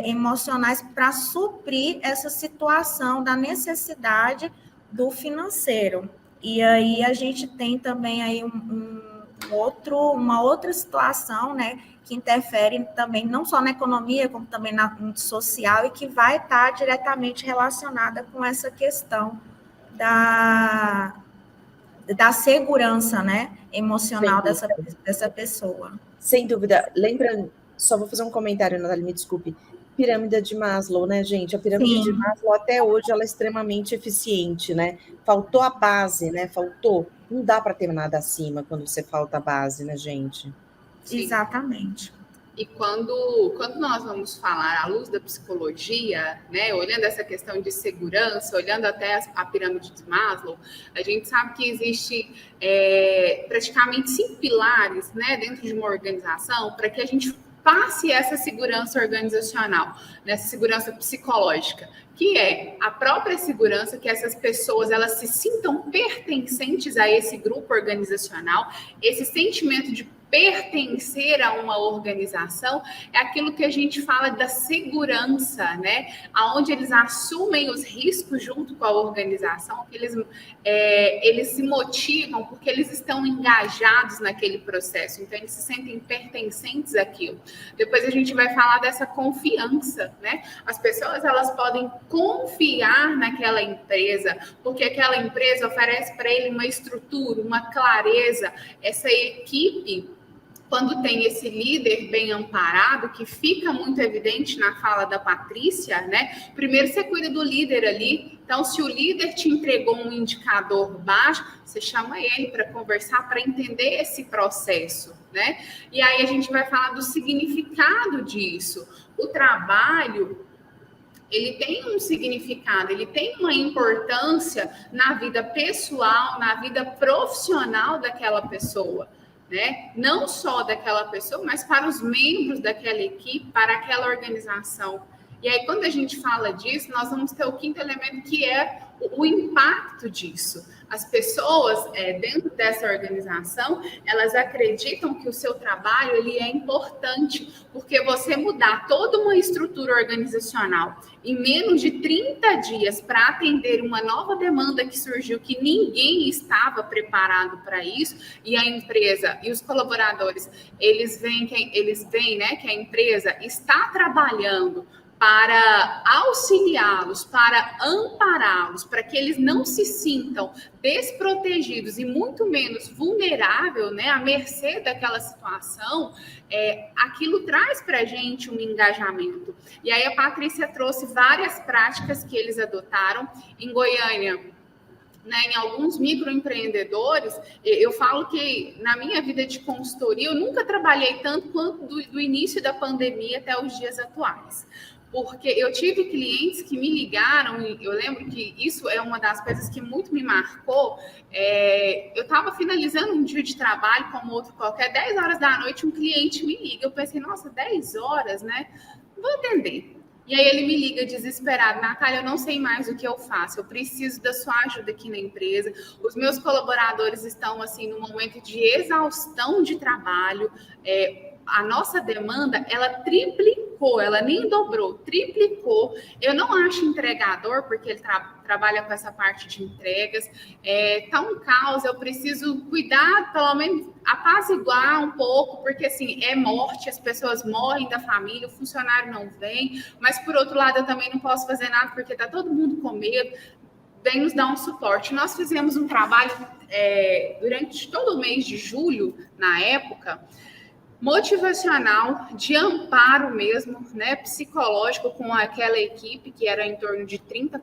emocionais para suprir essa situação da necessidade do financeiro. E aí a gente tem também aí uma outra situação, né, que interfere também não só na economia, como também no social, e que vai estar diretamente relacionada com essa questão da segurança, né, emocional dessa pessoa. Sem dúvida. Lembra, só vou fazer um comentário, Natália, me desculpe. Pirâmide de Maslow, né, gente? A pirâmide de Maslow, até hoje, ela é extremamente eficiente, né? Faltou a base, né? Faltou. Não dá para ter nada acima quando você falta a base, né, gente? Sim. Exatamente. E quando nós vamos falar à luz da psicologia, né, olhando essa questão de segurança, olhando até a pirâmide de Maslow, a gente sabe que existe praticamente 5 pilares, né, dentro de uma organização para que a gente passe essa segurança organizacional, nessa segurança psicológica, que é a própria segurança, que essas pessoas elas se sintam pertencentes a esse grupo organizacional, esse sentimento de pertencer a uma organização, é aquilo que a gente fala da segurança, né? Onde eles assumem os riscos junto com a organização, que eles se motivam porque eles estão engajados naquele processo, então eles se sentem pertencentes àquilo. Depois a gente vai falar dessa confiança, né? As pessoas elas podem confiar naquela empresa, porque aquela empresa oferece para ele uma estrutura, uma clareza, essa equipe. Quando tem esse líder bem amparado, que fica muito evidente na fala da Patrícia, né? Primeiro você cuida do líder ali. Então, se o líder te entregou um indicador baixo, você chama ele para conversar, para entender esse processo, né? E aí a gente vai falar do significado disso. O trabalho, ele tem um significado, ele tem uma importância na vida pessoal, na vida profissional daquela pessoa. Né? Não só daquela pessoa, mas para os membros daquela equipe, para aquela organização. E aí, quando a gente fala disso, nós vamos ter o 5º elemento, que é o impacto disso. As pessoas dentro dessa organização, elas acreditam que o seu trabalho ele é importante, porque você mudar toda uma estrutura organizacional em menos de 30 dias para atender uma nova demanda que surgiu, que ninguém estava preparado para isso, e a empresa e os colaboradores, eles veem, né, que a empresa está trabalhando para auxiliá-los, para ampará-los, para que eles não se sintam desprotegidos e muito menos vulneráveis, né, à mercê daquela situação, aquilo traz para a gente um engajamento. E aí a Patrícia trouxe várias práticas que eles adotaram em Goiânia. Né, em alguns microempreendedores, eu falo que na minha vida de consultoria, eu nunca trabalhei tanto quanto do início da pandemia até os dias atuais. Porque eu tive clientes que me ligaram, e eu lembro que isso é uma das coisas que muito me marcou. Eu estava finalizando um dia de trabalho, como outro qualquer, 10 horas da noite, um cliente me liga. Eu pensei, nossa, 10 horas, né? Vou atender. E aí ele me liga desesperado, Natália, eu não sei mais o que eu faço, eu preciso da sua ajuda aqui na empresa, os meus colaboradores estão assim num momento de exaustão de trabalho, a nossa demanda, ela triplicou, ela nem dobrou, triplicou. Eu não acho entregador, porque ele trabalha com essa parte de entregas. Tá um caos, eu preciso cuidar, pelo menos apaziguar um pouco, porque assim, é morte, as pessoas morrem da família, o funcionário não vem, mas por outro lado eu também não posso fazer nada, porque tá todo mundo com medo. Vem nos dar um suporte. Nós fizemos um trabalho durante todo o mês de julho, na época, motivacional, de amparo mesmo, né, psicológico, com aquela equipe que era em torno de 30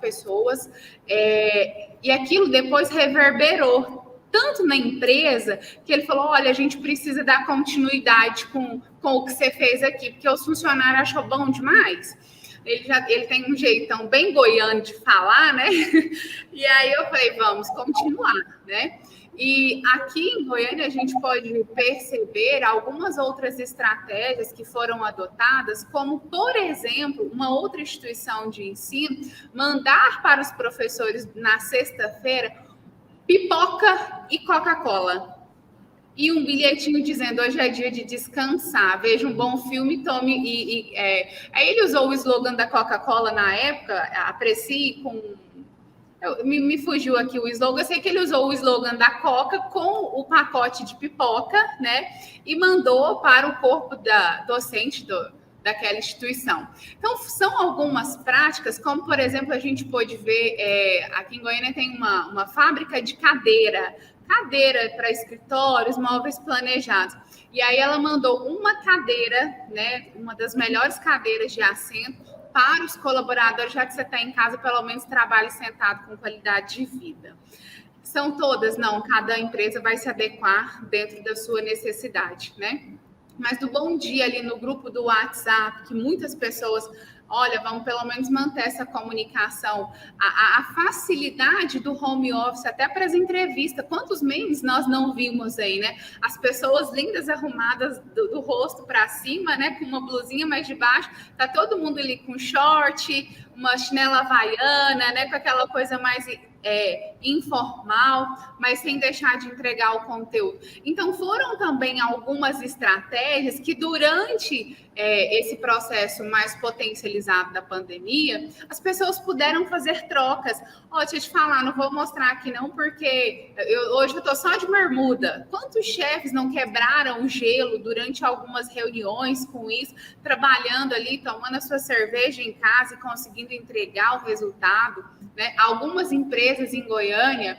pessoas, e aquilo depois reverberou tanto na empresa, que ele falou, olha, a gente precisa dar continuidade com o que você fez aqui, porque os funcionários achou bom demais. Ele tem um jeitão bem goiano de falar, né, e aí eu falei, vamos continuar, né. E aqui em Goiânia a gente pode perceber algumas outras estratégias que foram adotadas, como, por exemplo, uma outra instituição de ensino mandar para os professores na sexta-feira pipoca e Coca-Cola. E um bilhetinho dizendo, hoje é dia de descansar, veja um bom filme, tome... Aí ele usou o slogan da Coca-Cola na época, aprecie com... Me fugiu aqui o slogan. Eu sei que ele usou o slogan da Coca com o pacote de pipoca, né? E mandou para o corpo da docente daquela instituição. Então, são algumas práticas, como, por exemplo, a gente pôde ver, aqui em Goiânia tem uma fábrica de cadeira para escritórios, móveis planejados. E aí ela mandou uma cadeira, né, uma das melhores cadeiras de assento para os colaboradores, já que você está em casa, pelo menos trabalhe sentado com qualidade de vida. São todas? Não, cada empresa vai se adequar dentro da sua necessidade, né? Mas do Bom Dia ali no grupo do WhatsApp, que muitas pessoas, olha, vamos pelo menos manter essa comunicação, a facilidade do home office, até para as entrevistas. Quantos memes nós não vimos aí, né? As pessoas lindas, arrumadas do rosto para cima, né? Com uma blusinha mais de baixo, tá todo mundo ali com short, uma chinela havaiana, né? Com aquela coisa mais informal, mas sem deixar de entregar o conteúdo. Então, foram também algumas estratégias que, durante esse processo mais potencializado da pandemia, as pessoas puderam fazer trocas. Deixa eu te falar, não vou mostrar aqui não, porque hoje eu estou só de bermuda. Quantos chefes não quebraram o gelo durante algumas reuniões com isso, trabalhando ali, tomando a sua cerveja em casa e conseguindo entregar o resultado, né? Algumas empresas em Goiânia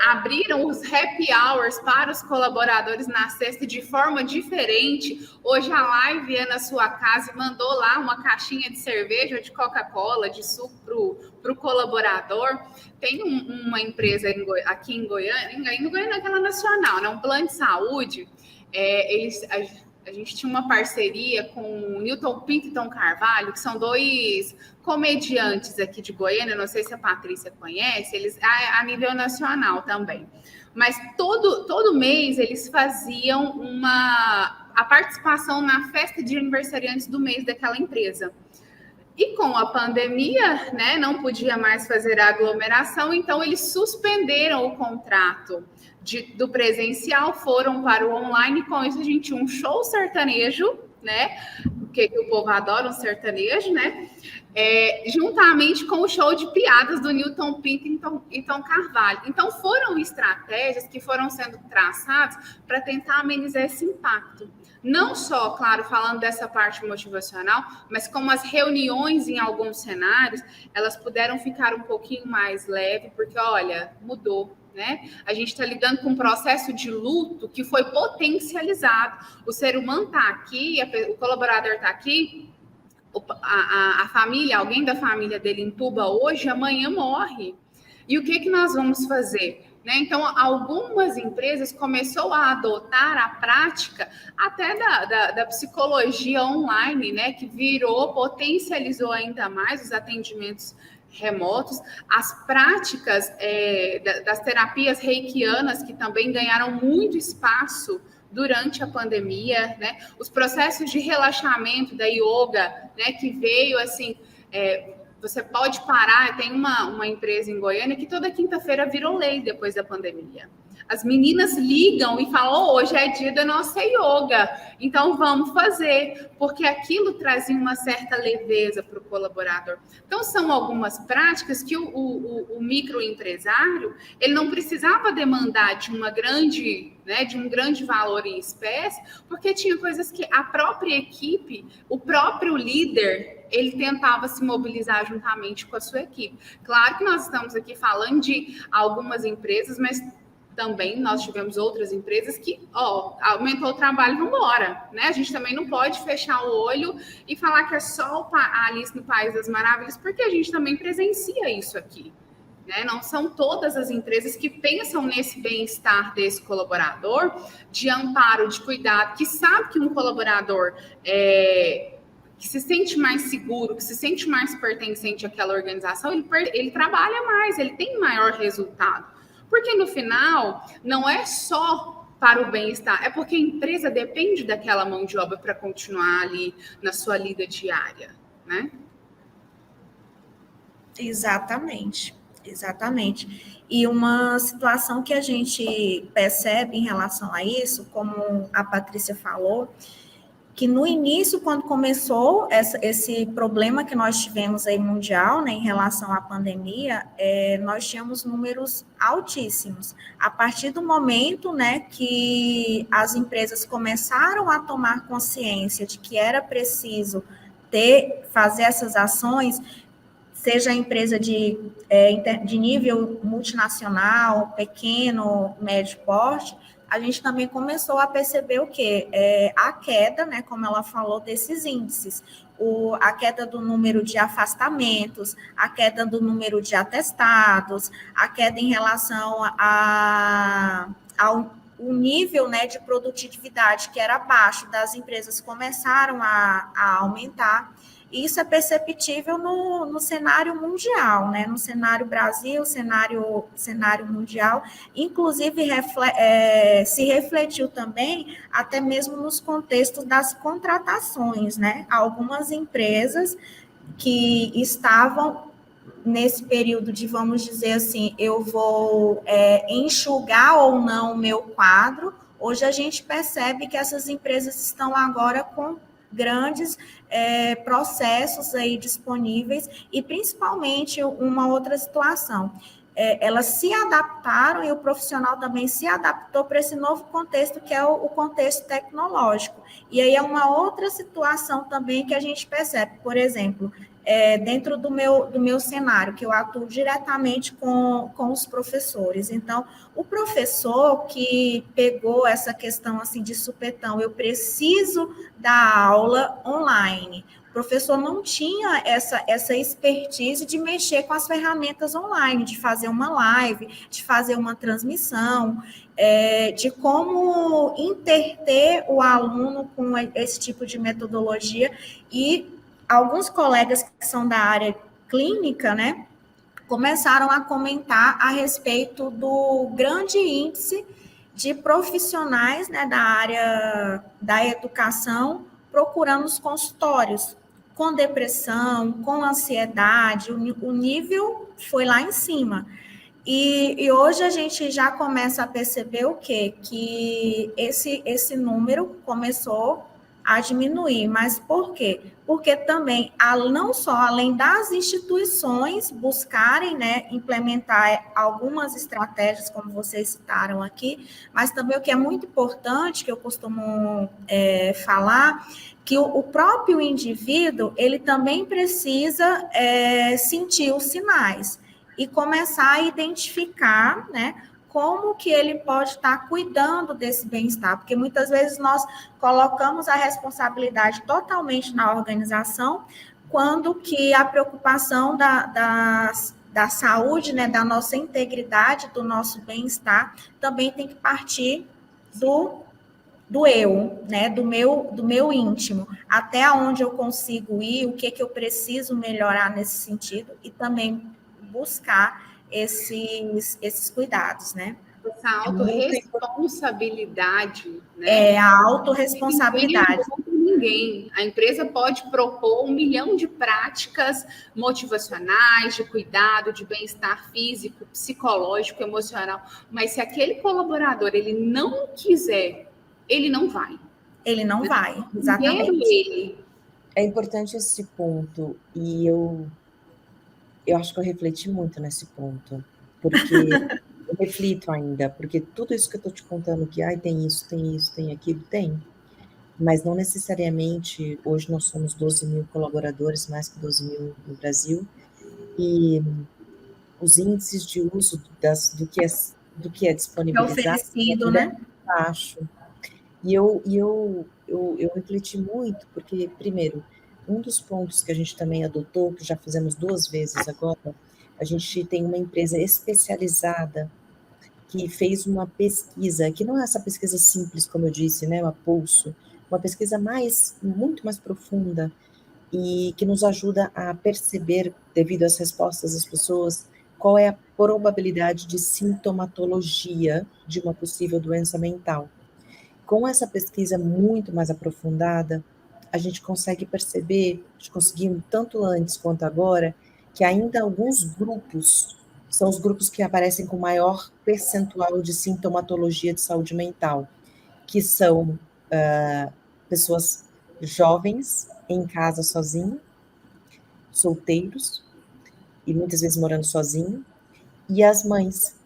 abriram os happy hours para os colaboradores na sexta de forma diferente. Hoje a Live é na sua casa e mandou lá uma caixinha de cerveja, de Coca-Cola, de suco para o colaborador. Tem uma empresa aqui em Goiânia, aquela nacional, né? Um plano de saúde. A gente tinha uma parceria com o Newton Pinto e Tom Carvalho, que são dois comediantes aqui de Goiânia, não sei se a Patrícia conhece, eles a nível nacional também. Mas todo mês eles faziam a participação na festa de aniversariantes do mês daquela empresa. E com a pandemia, né, não podia mais fazer a aglomeração, então eles suspenderam o contrato do presencial, foram para o online. Com isso a gente tinha um show sertanejo, né, que o povo adora um sertanejo, né, juntamente com o show de piadas do Newton Pinto e Tom Carvalho. Então foram estratégias que foram sendo traçadas para tentar amenizar esse impacto. Não só, claro, falando dessa parte motivacional, mas como as reuniões em alguns cenários, elas puderam ficar um pouquinho mais leve, porque, olha, mudou, né? A gente está lidando com um processo de luto que foi potencializado. O ser humano está aqui, o colaborador está aqui, a família, alguém da família dele entuba hoje, amanhã morre. E o que nós vamos fazer? Né? Então, algumas empresas começaram a adotar a prática até da psicologia online, né? Que potencializou ainda mais os atendimentos remotos, as práticas das terapias reikianas, que também ganharam muito espaço durante a pandemia, né? Os processos de relaxamento da yoga, né? Que veio assim... Você pode parar, tem uma empresa em Goiânia que toda quinta-feira virou lei depois da pandemia. As meninas ligam e falam, hoje é dia da nossa yoga, então vamos fazer, porque aquilo trazia uma certa leveza para o colaborador. Então, são algumas práticas que o microempresário, ele não precisava demandar de um grande valor em espécie, porque tinha coisas que a própria equipe, o próprio líder, ele tentava se mobilizar juntamente com a sua equipe. Claro que nós estamos aqui falando de algumas empresas, mas também nós tivemos outras empresas que, aumentou o trabalho, vamos embora, né? A gente também não pode fechar o olho e falar que é só a Alice no País das Maravilhas, porque a gente também presencia isso aqui, né? Não são todas as empresas que pensam nesse bem-estar desse colaborador, de amparo, de cuidado, que sabe que um colaborador que se sente mais seguro, que se sente mais pertencente àquela organização, ele trabalha mais, ele tem maior resultado. Porque no final, não é só para o bem-estar, é porque a empresa depende daquela mão de obra para continuar ali na sua lida diária, né? Exatamente. E uma situação que a gente percebe em relação a isso, como a Patrícia falou, que no início, quando começou esse problema que nós tivemos aí mundial, né, em relação à pandemia, nós tínhamos números altíssimos. A partir do momento, né, que as empresas começaram a tomar consciência de que era preciso fazer essas ações, seja a empresa de nível multinacional, pequeno, médio porte, a gente também começou a perceber o quê? A queda, né, como ela falou, desses índices. A queda do número de afastamentos, a queda do número de atestados, a queda em relação ao nível, né, de produtividade que era baixo das empresas começaram a aumentar. Isso é perceptível no cenário mundial, né? No cenário Brasil, cenário mundial, inclusive se refletiu também até mesmo nos contextos das contratações, né? Algumas empresas que estavam nesse período de, vamos dizer assim, eu vou enxugar ou não o meu quadro, hoje a gente percebe que essas empresas estão agora com grandes processos aí disponíveis e principalmente uma outra situação. Elas se adaptaram e o profissional também se adaptou para esse novo contexto, que é o contexto tecnológico. E aí é uma outra situação também que a gente percebe, por exemplo, dentro do meu cenário, que eu atuo diretamente com os professores. Então, o professor que pegou essa questão assim de supetão, eu preciso dar aula online. O professor não tinha essa expertise de mexer com as ferramentas online, de fazer uma live, de fazer uma transmissão, de como interter o aluno com esse tipo de metodologia. E alguns colegas que são da área clínica, né, começaram a comentar a respeito do grande índice de profissionais, né, da área da educação procurando os consultórios, com depressão, com ansiedade, o nível foi lá em cima. E hoje a gente já começa a perceber o quê? Que esse número começou a diminuir. Mas por quê? Porque também, não só além das instituições buscarem, né, implementar algumas estratégias, como vocês citaram aqui, mas também o que é muito importante, que eu costumo falar, que o próprio indivíduo, ele também precisa sentir os sinais e começar a identificar, né, como que ele pode estar cuidando desse bem-estar, porque muitas vezes nós colocamos a responsabilidade totalmente na organização, quando que a preocupação da saúde, né, da nossa integridade, do nosso bem-estar, também tem que partir do eu, né, do meu íntimo, até onde eu consigo ir, o que eu preciso melhorar nesse sentido, e também buscar esses cuidados, né? Essa autorresponsabilidade, né? A autorresponsabilidade. Ninguém. A empresa pode propor 1 milhão de práticas motivacionais, de cuidado, de bem-estar físico, psicológico, emocional, mas se aquele colaborador ele não quiser, ele não vai. Ele não vai, exatamente. É importante esse ponto, e eu acho que eu refleti muito nesse ponto, porque eu reflito ainda, porque tudo isso que eu estou te contando, que tem isso, tem aquilo, tem, mas não necessariamente, hoje nós somos 12 mil colaboradores, mais que 12 mil no Brasil, e os índices de uso do que é disponibilizado é oferecido, né? Baixo. E eu refleti muito, porque, primeiro, um dos pontos que a gente também adotou, que já fizemos 2 vezes agora, a gente tem uma empresa especializada que fez uma pesquisa, que não é essa pesquisa simples, como eu disse, né, uma pulso, uma pesquisa muito mais profunda, e que nos ajuda a perceber, devido às respostas das pessoas, qual é a probabilidade de sintomatologia de uma possível doença mental. Com essa pesquisa muito mais aprofundada, a gente consegue perceber, conseguimos tanto antes quanto agora, que ainda alguns grupos são os grupos que aparecem com maior percentual de sintomatologia de saúde mental, que são pessoas jovens em casa sozinho, solteiros, e muitas vezes morando sozinho, e as mães.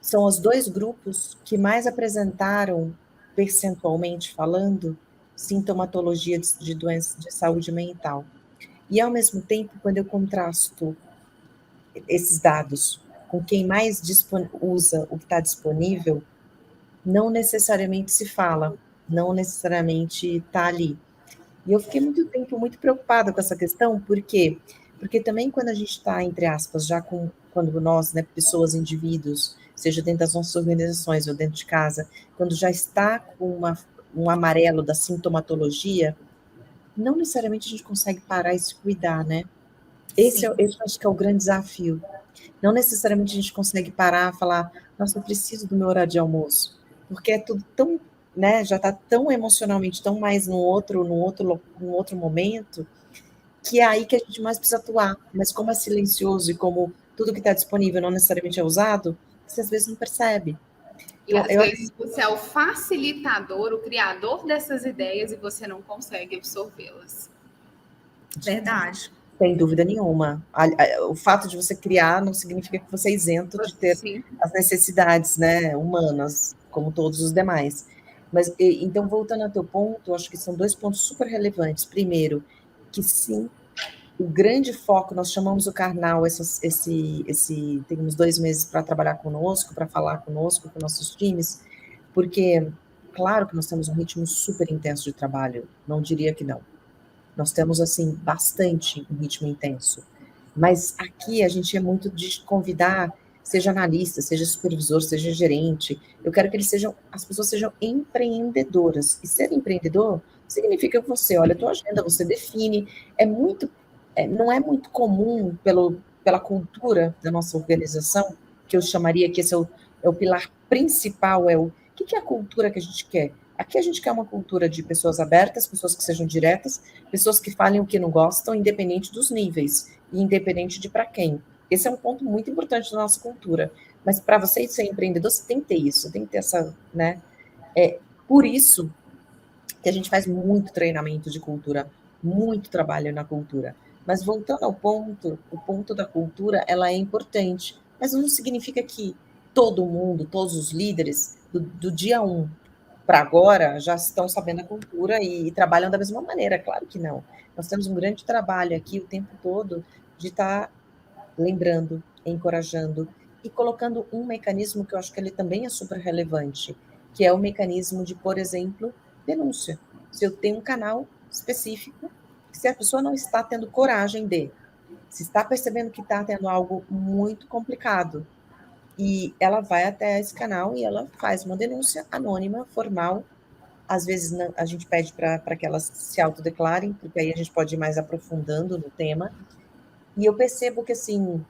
São os dois grupos que mais apresentaram, percentualmente falando, sintomatologia de doença de saúde mental. E, ao mesmo tempo, quando eu contrasto esses dados com quem mais usa o que está disponível, não necessariamente se fala, não necessariamente está ali. E eu fiquei muito tempo muito preocupada com essa questão, por quê? Porque também quando a gente está, entre aspas, já com, quando nós, né, pessoas, indivíduos, seja dentro das nossas organizações ou dentro de casa, quando já está com um amarelo da sintomatologia, não necessariamente a gente consegue parar e se cuidar, né? Esse acho que é o grande desafio. Não necessariamente a gente consegue parar e falar, nossa, eu preciso do meu horário de almoço, porque é tudo tão, né, já está tão emocionalmente, tão mais no outro momento, que é aí que a gente mais precisa atuar. Mas como é silencioso e como tudo que está disponível não necessariamente é usado, você às vezes não percebe. E às vezes você é o facilitador, o criador dessas ideias e você não consegue absorvê-las. Verdade. Sem dúvida nenhuma. O fato de você criar não significa que você é isento de ter as necessidades, né, humanas, como todos os demais. Mas, então, voltando ao teu ponto, acho que são 2 pontos super relevantes. Primeiro, que sim, o grande foco, nós chamamos o Karnal, tem uns 2 meses para trabalhar conosco, para falar conosco, com nossos times, porque, claro que nós temos um ritmo super intenso de trabalho, não diria que não. Nós temos, assim, bastante um ritmo intenso. Mas aqui a gente é muito de convidar, seja analista, seja supervisor, seja gerente. Eu quero que as pessoas sejam empreendedoras. E ser empreendedor significa que você olha a tua agenda, você define. Não é muito comum pela cultura da nossa organização, que eu chamaria que esse é o pilar principal, o que é a cultura que a gente quer? Aqui a gente quer uma cultura de pessoas abertas, pessoas que sejam diretas, pessoas que falem o que não gostam, independente dos níveis e independente de para quem. Esse é um ponto muito importante da nossa cultura. Mas para você ser empreendedor, você tem que ter isso, tem que ter essa, né? Por isso que a gente faz muito treinamento de cultura, muito trabalho na cultura. Mas voltando ao ponto, o ponto da cultura, ela é importante, mas não significa que todo mundo, todos os líderes, do dia 1 para agora, já estão sabendo a cultura e trabalham da mesma maneira, claro que não. Nós temos um grande trabalho aqui o tempo todo de estar lembrando, encorajando e colocando um mecanismo que eu acho que ele também é super relevante, que é o mecanismo de, por exemplo, denúncia. Se eu tenho um canal específico, se a pessoa não está tendo coragem se está percebendo que está tendo algo muito complicado, e ela vai até esse canal e ela faz uma denúncia anônima, formal. Às vezes a gente pede para que elas se autodeclarem, porque aí a gente pode ir mais aprofundando no tema. E eu percebo que, assim,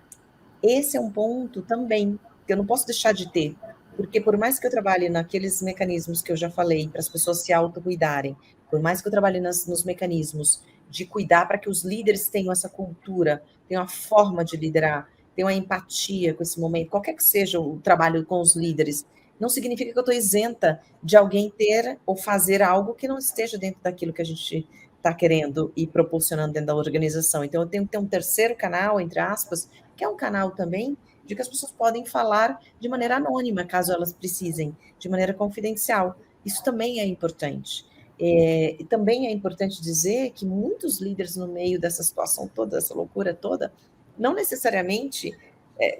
esse é um ponto também que eu não posso deixar de ter, porque por mais que eu trabalhe naqueles mecanismos que eu já falei, para as pessoas se autocuidarem, por mais que eu trabalhe nos mecanismos de cuidar para que os líderes tenham essa cultura, tenham a forma de liderar, tenham a empatia com esse momento, qualquer que seja o trabalho com os líderes, não significa que eu estou isenta de alguém ter ou fazer algo que não esteja dentro daquilo que a gente está querendo e proporcionando dentro da organização. Então, eu tenho que ter um terceiro canal, entre aspas, que é um canal também de que as pessoas podem falar de maneira anônima, caso elas precisem, de maneira confidencial. Isso também é importante. E também é importante dizer que muitos líderes no meio dessa situação toda, dessa loucura toda, não necessariamente,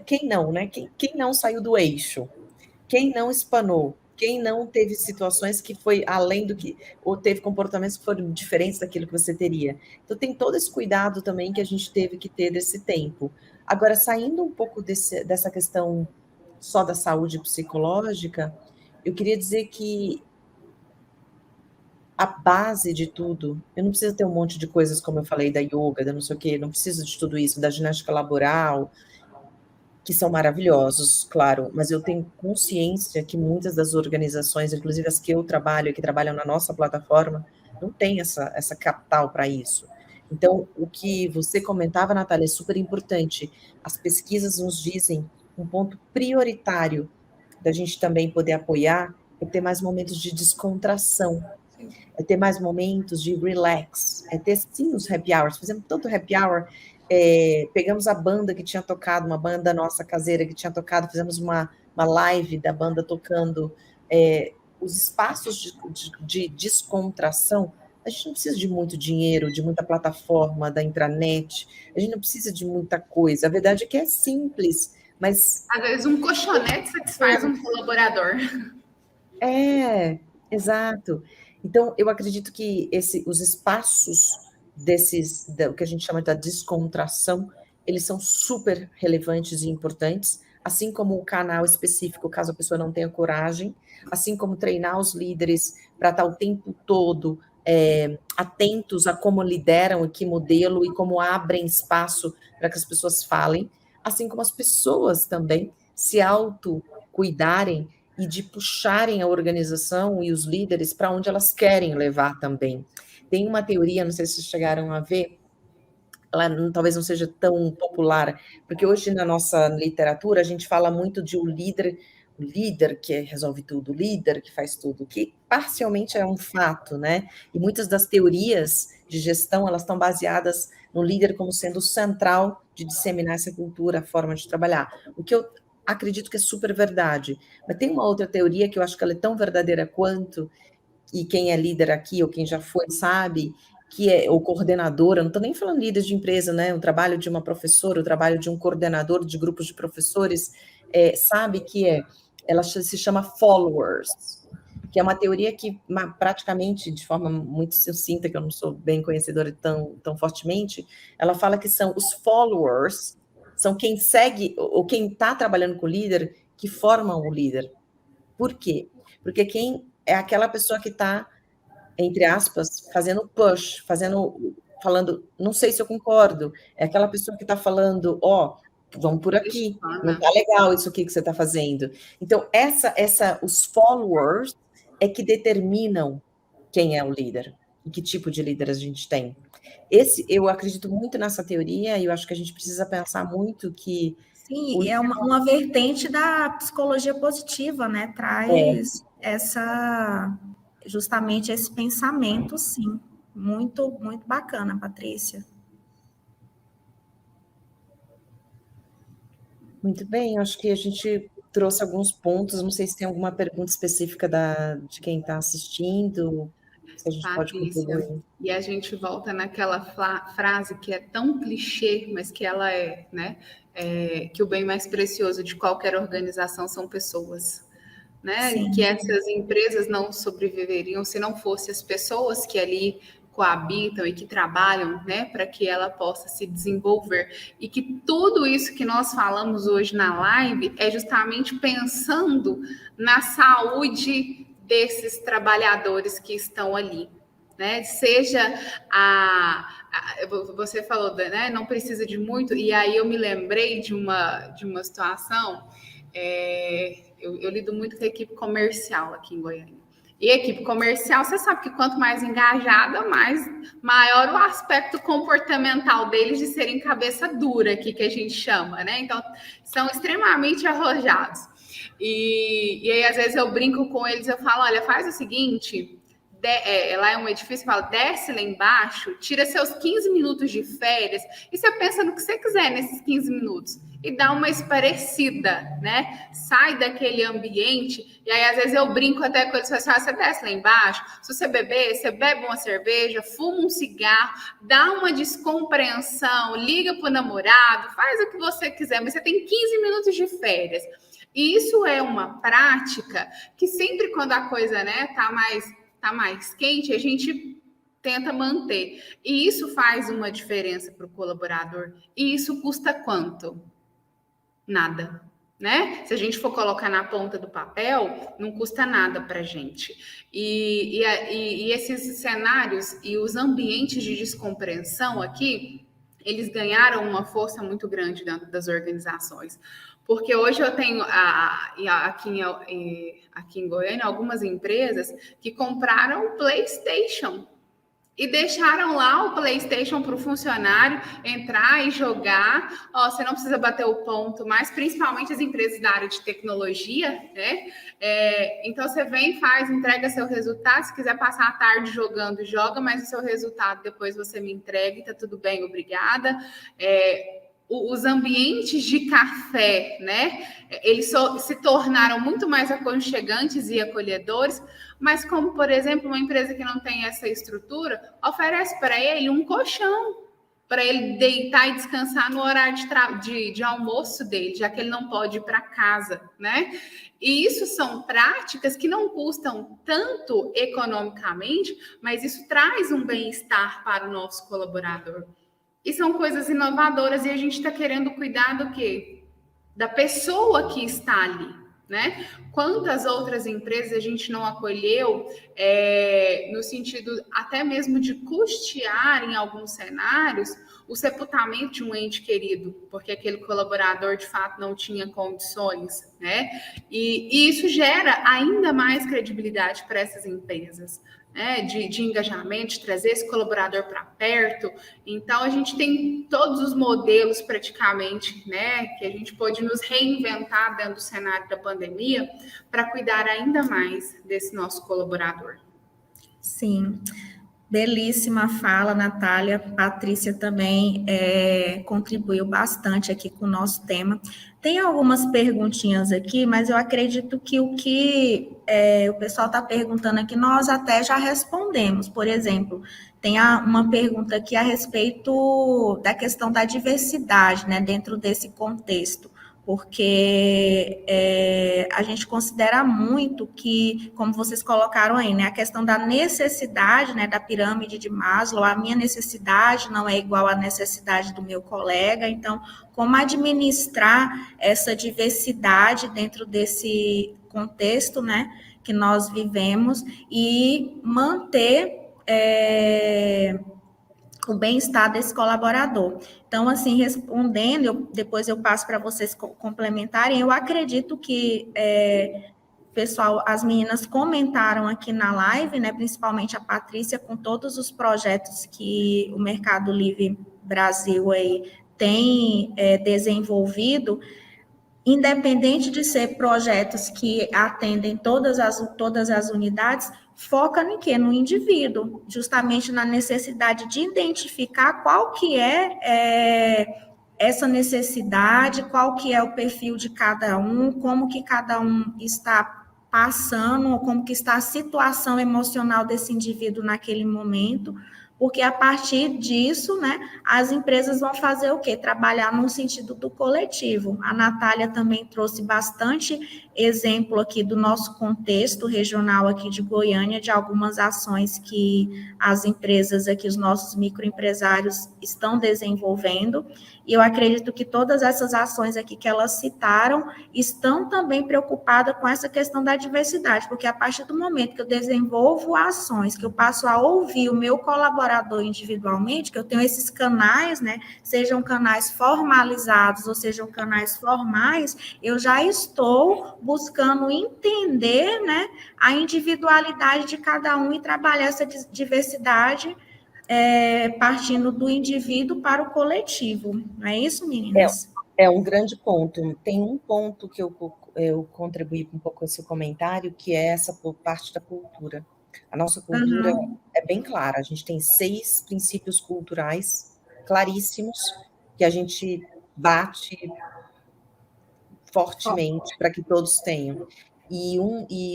quem não, né? Quem não saiu do eixo? Quem não espanou? Quem não teve situações que foi além do que, ou teve comportamentos que foram diferentes daquilo que você teria. Então, tem todo esse cuidado também que a gente teve que ter desse tempo. Agora, saindo um pouco dessa questão só da saúde psicológica, eu queria dizer que a base de tudo, eu não preciso ter um monte de coisas, como eu falei, da yoga, da não sei o quê, não preciso de tudo isso, da ginástica laboral, que são maravilhosos, claro, mas eu tenho consciência que muitas das organizações, inclusive as que eu trabalho, que trabalham na nossa plataforma, não tem essa capital para isso. Então, o que você comentava, Natália, é super importante. As pesquisas nos dizem um ponto prioritário da gente também poder apoiar é ter mais momentos de descontração. é ter mais momentos de relax, é ter sim os happy hours, fizemos tanto happy hour, pegamos a banda que tinha tocado, uma banda nossa caseira que tinha tocado, fizemos uma live da banda tocando, os espaços de descontração. A gente não precisa de muito dinheiro, de muita plataforma, da intranet, a gente não precisa de muita coisa, a verdade é que é simples, mas... Às vezes um colchonete satisfaz um colaborador. Exato. Então, eu acredito que os espaços o que a gente chama da descontração, eles são super relevantes e importantes, assim como o canal específico, caso a pessoa não tenha coragem, assim como treinar os líderes para estar o tempo todo atentos a como lideram e que modelo e como abrem espaço para que as pessoas falem, assim como as pessoas também se autocuidarem e de puxarem a organização e os líderes para onde elas querem levar também. Tem uma teoria, não sei se vocês chegaram a ver, ela talvez não seja tão popular, porque hoje na nossa literatura a gente fala muito de o líder que resolve tudo, o líder que faz tudo, que parcialmente é um fato, né? E muitas das teorias de gestão, elas estão baseadas no líder como sendo central de disseminar essa cultura, a forma de trabalhar. O que eu acredito que é super verdade. Mas tem uma outra teoria que eu acho que ela é tão verdadeira quanto, e quem é líder aqui, ou quem já foi, sabe, que é o coordenador, eu não estou nem falando líder de empresa, né? O trabalho de uma professora, o trabalho de um coordenador de grupos de professores, sabe que ela se chama followers, que é uma teoria que praticamente, de forma muito sucinta, que eu não sou bem conhecedora tão fortemente, ela fala que são os followers, são quem segue, ou quem está trabalhando com o líder, que formam o líder. Por quê? Porque quem é aquela pessoa que está, entre aspas, fazendo push, falando, não sei se eu concordo, é aquela pessoa que está falando, vamos por aqui, não está legal isso aqui que você está fazendo. Então, os followers é que determinam quem é o líder e que tipo de líder a gente tem. Eu acredito muito nessa teoria e eu acho que a gente precisa pensar muito que... Sim, é uma vertente da psicologia positiva, né? Traz justamente esse pensamento, sim. Muito, muito bacana, Patrícia. Muito bem, acho que a gente trouxe alguns pontos, não sei se tem alguma pergunta específica de quem está assistindo, se a gente pode contribuir. E a gente volta naquela frase que é tão clichê, mas que ela é, né? Que o bem mais precioso de qualquer organização são pessoas, né? Sim. Que essas empresas não sobreviveriam se não fossem as pessoas que ali coabitam e que trabalham, né, para que ela possa se desenvolver. E que tudo isso que nós falamos hoje na live é justamente pensando na saúde desses trabalhadores que estão ali, né? Seja você falou, né? Não precisa de muito. E aí eu me lembrei de uma situação. Eu lido muito com a equipe comercial aqui em Goiânia. E a equipe comercial, você sabe que quanto mais engajada, maior o aspecto comportamental deles de serem cabeça dura, aqui que a gente chama, né? Então, são extremamente arrojados. E aí, às vezes, eu brinco com eles, eu falo, olha, faz o seguinte, lá é um edifício, fala, desce lá embaixo, tira seus 15 minutos de férias, e você pensa no que você quiser nesses 15 minutos. E dá uma esparecida, né? Sai daquele ambiente. E aí, às vezes, eu brinco até com eles. Você desce lá embaixo. Se você beber, você bebe uma cerveja, fuma um cigarro, dá uma descompreensão, liga pro namorado, faz o que você quiser, mas você tem 15 minutos de férias. E isso é uma prática que sempre quando a coisa, né, tá mais quente, a gente tenta manter. E isso faz uma diferença para o colaborador. E isso custa quanto? Nada, né? Se a gente for colocar na ponta do papel, não custa nada para a gente. E esses cenários e os ambientes de descompreensão aqui, eles ganharam uma força muito grande dentro das organizações. Porque hoje eu tenho aqui em Goiânia algumas empresas que compraram o PlayStation. E deixaram lá o PlayStation para o funcionário entrar e jogar. Ó, você não precisa bater o ponto, mas principalmente as empresas da área de tecnologia, né? Então você vem, faz, entrega seu resultado. Se quiser passar a tarde jogando, joga, mas o seu resultado depois você me entrega e tá tudo bem, obrigada. Os ambientes de café, né? Eles se tornaram muito mais aconchegantes e acolhedores, mas como, por exemplo, uma empresa que não tem essa estrutura, oferece para ele um colchão, para ele deitar e descansar no horário de almoço dele, já que ele não pode ir para casa, né? E isso são práticas que não custam tanto economicamente, mas isso traz um bem-estar para o nosso colaborador. E são coisas inovadoras e a gente está querendo cuidar do quê? Da pessoa que está ali, né? Quantas outras empresas a gente não acolheu no sentido até mesmo de custear em alguns cenários o sepultamento de um ente querido, porque aquele colaborador de fato não tinha condições, né? E isso gera ainda mais credibilidade para essas empresas. De engajamento, de trazer esse colaborador para perto. Então, a gente tem todos os modelos praticamente, né, que a gente pôde nos reinventar dentro do cenário da pandemia para cuidar ainda mais desse nosso colaborador. Sim, belíssima fala, Natália. Patrícia também contribuiu bastante aqui com o nosso tema. Tem algumas perguntinhas aqui, mas eu acredito que o pessoal está perguntando aqui, nós até já respondemos. Por exemplo, tem uma pergunta aqui a respeito da questão da diversidade, né, dentro desse contexto, porque a gente considera muito que, como vocês colocaram aí, né, a questão da necessidade, né, da pirâmide de Maslow, a minha necessidade não é igual à necessidade do meu colega, então, como administrar essa diversidade dentro desse contexto, né, que nós vivemos e manter o bem-estar desse colaborador. Então, assim, respondendo, depois eu passo para vocês complementarem, eu acredito que, pessoal, as meninas comentaram aqui na live, né, principalmente a Patrícia, com todos os projetos que o Mercado Livre Brasil aí tem desenvolvido, independente de ser projetos que atendem todas as unidades, foca em quê? No indivíduo, justamente na necessidade de identificar qual que essa necessidade, qual que é o perfil de cada um, como que cada um está passando, ou como que está a situação emocional desse indivíduo naquele momento, porque a partir disso, né, as empresas vão fazer o quê? Trabalhar no sentido do coletivo. A Natália também trouxe bastante exemplo aqui do nosso contexto regional aqui de Goiânia, de algumas ações que as empresas aqui, os nossos microempresários estão desenvolvendo, e eu acredito que todas essas ações aqui que elas citaram estão também preocupadas com essa questão da diversidade, porque a partir do momento que eu desenvolvo ações, que eu passo a ouvir o meu colaborador individualmente, que eu tenho esses canais, né, sejam canais formalizados ou sejam canais formais, eu já estou buscando entender, né, a individualidade de cada um e trabalhar essa diversidade partindo do indivíduo para o coletivo. Não é isso, meninas? É um grande ponto. Tem um ponto que eu contribuí um pouco com esse comentário, que é essa parte da cultura. A nossa cultura é bem clara. A gente tem 6 princípios culturais claríssimos que a gente bate fortemente para que todos tenham. E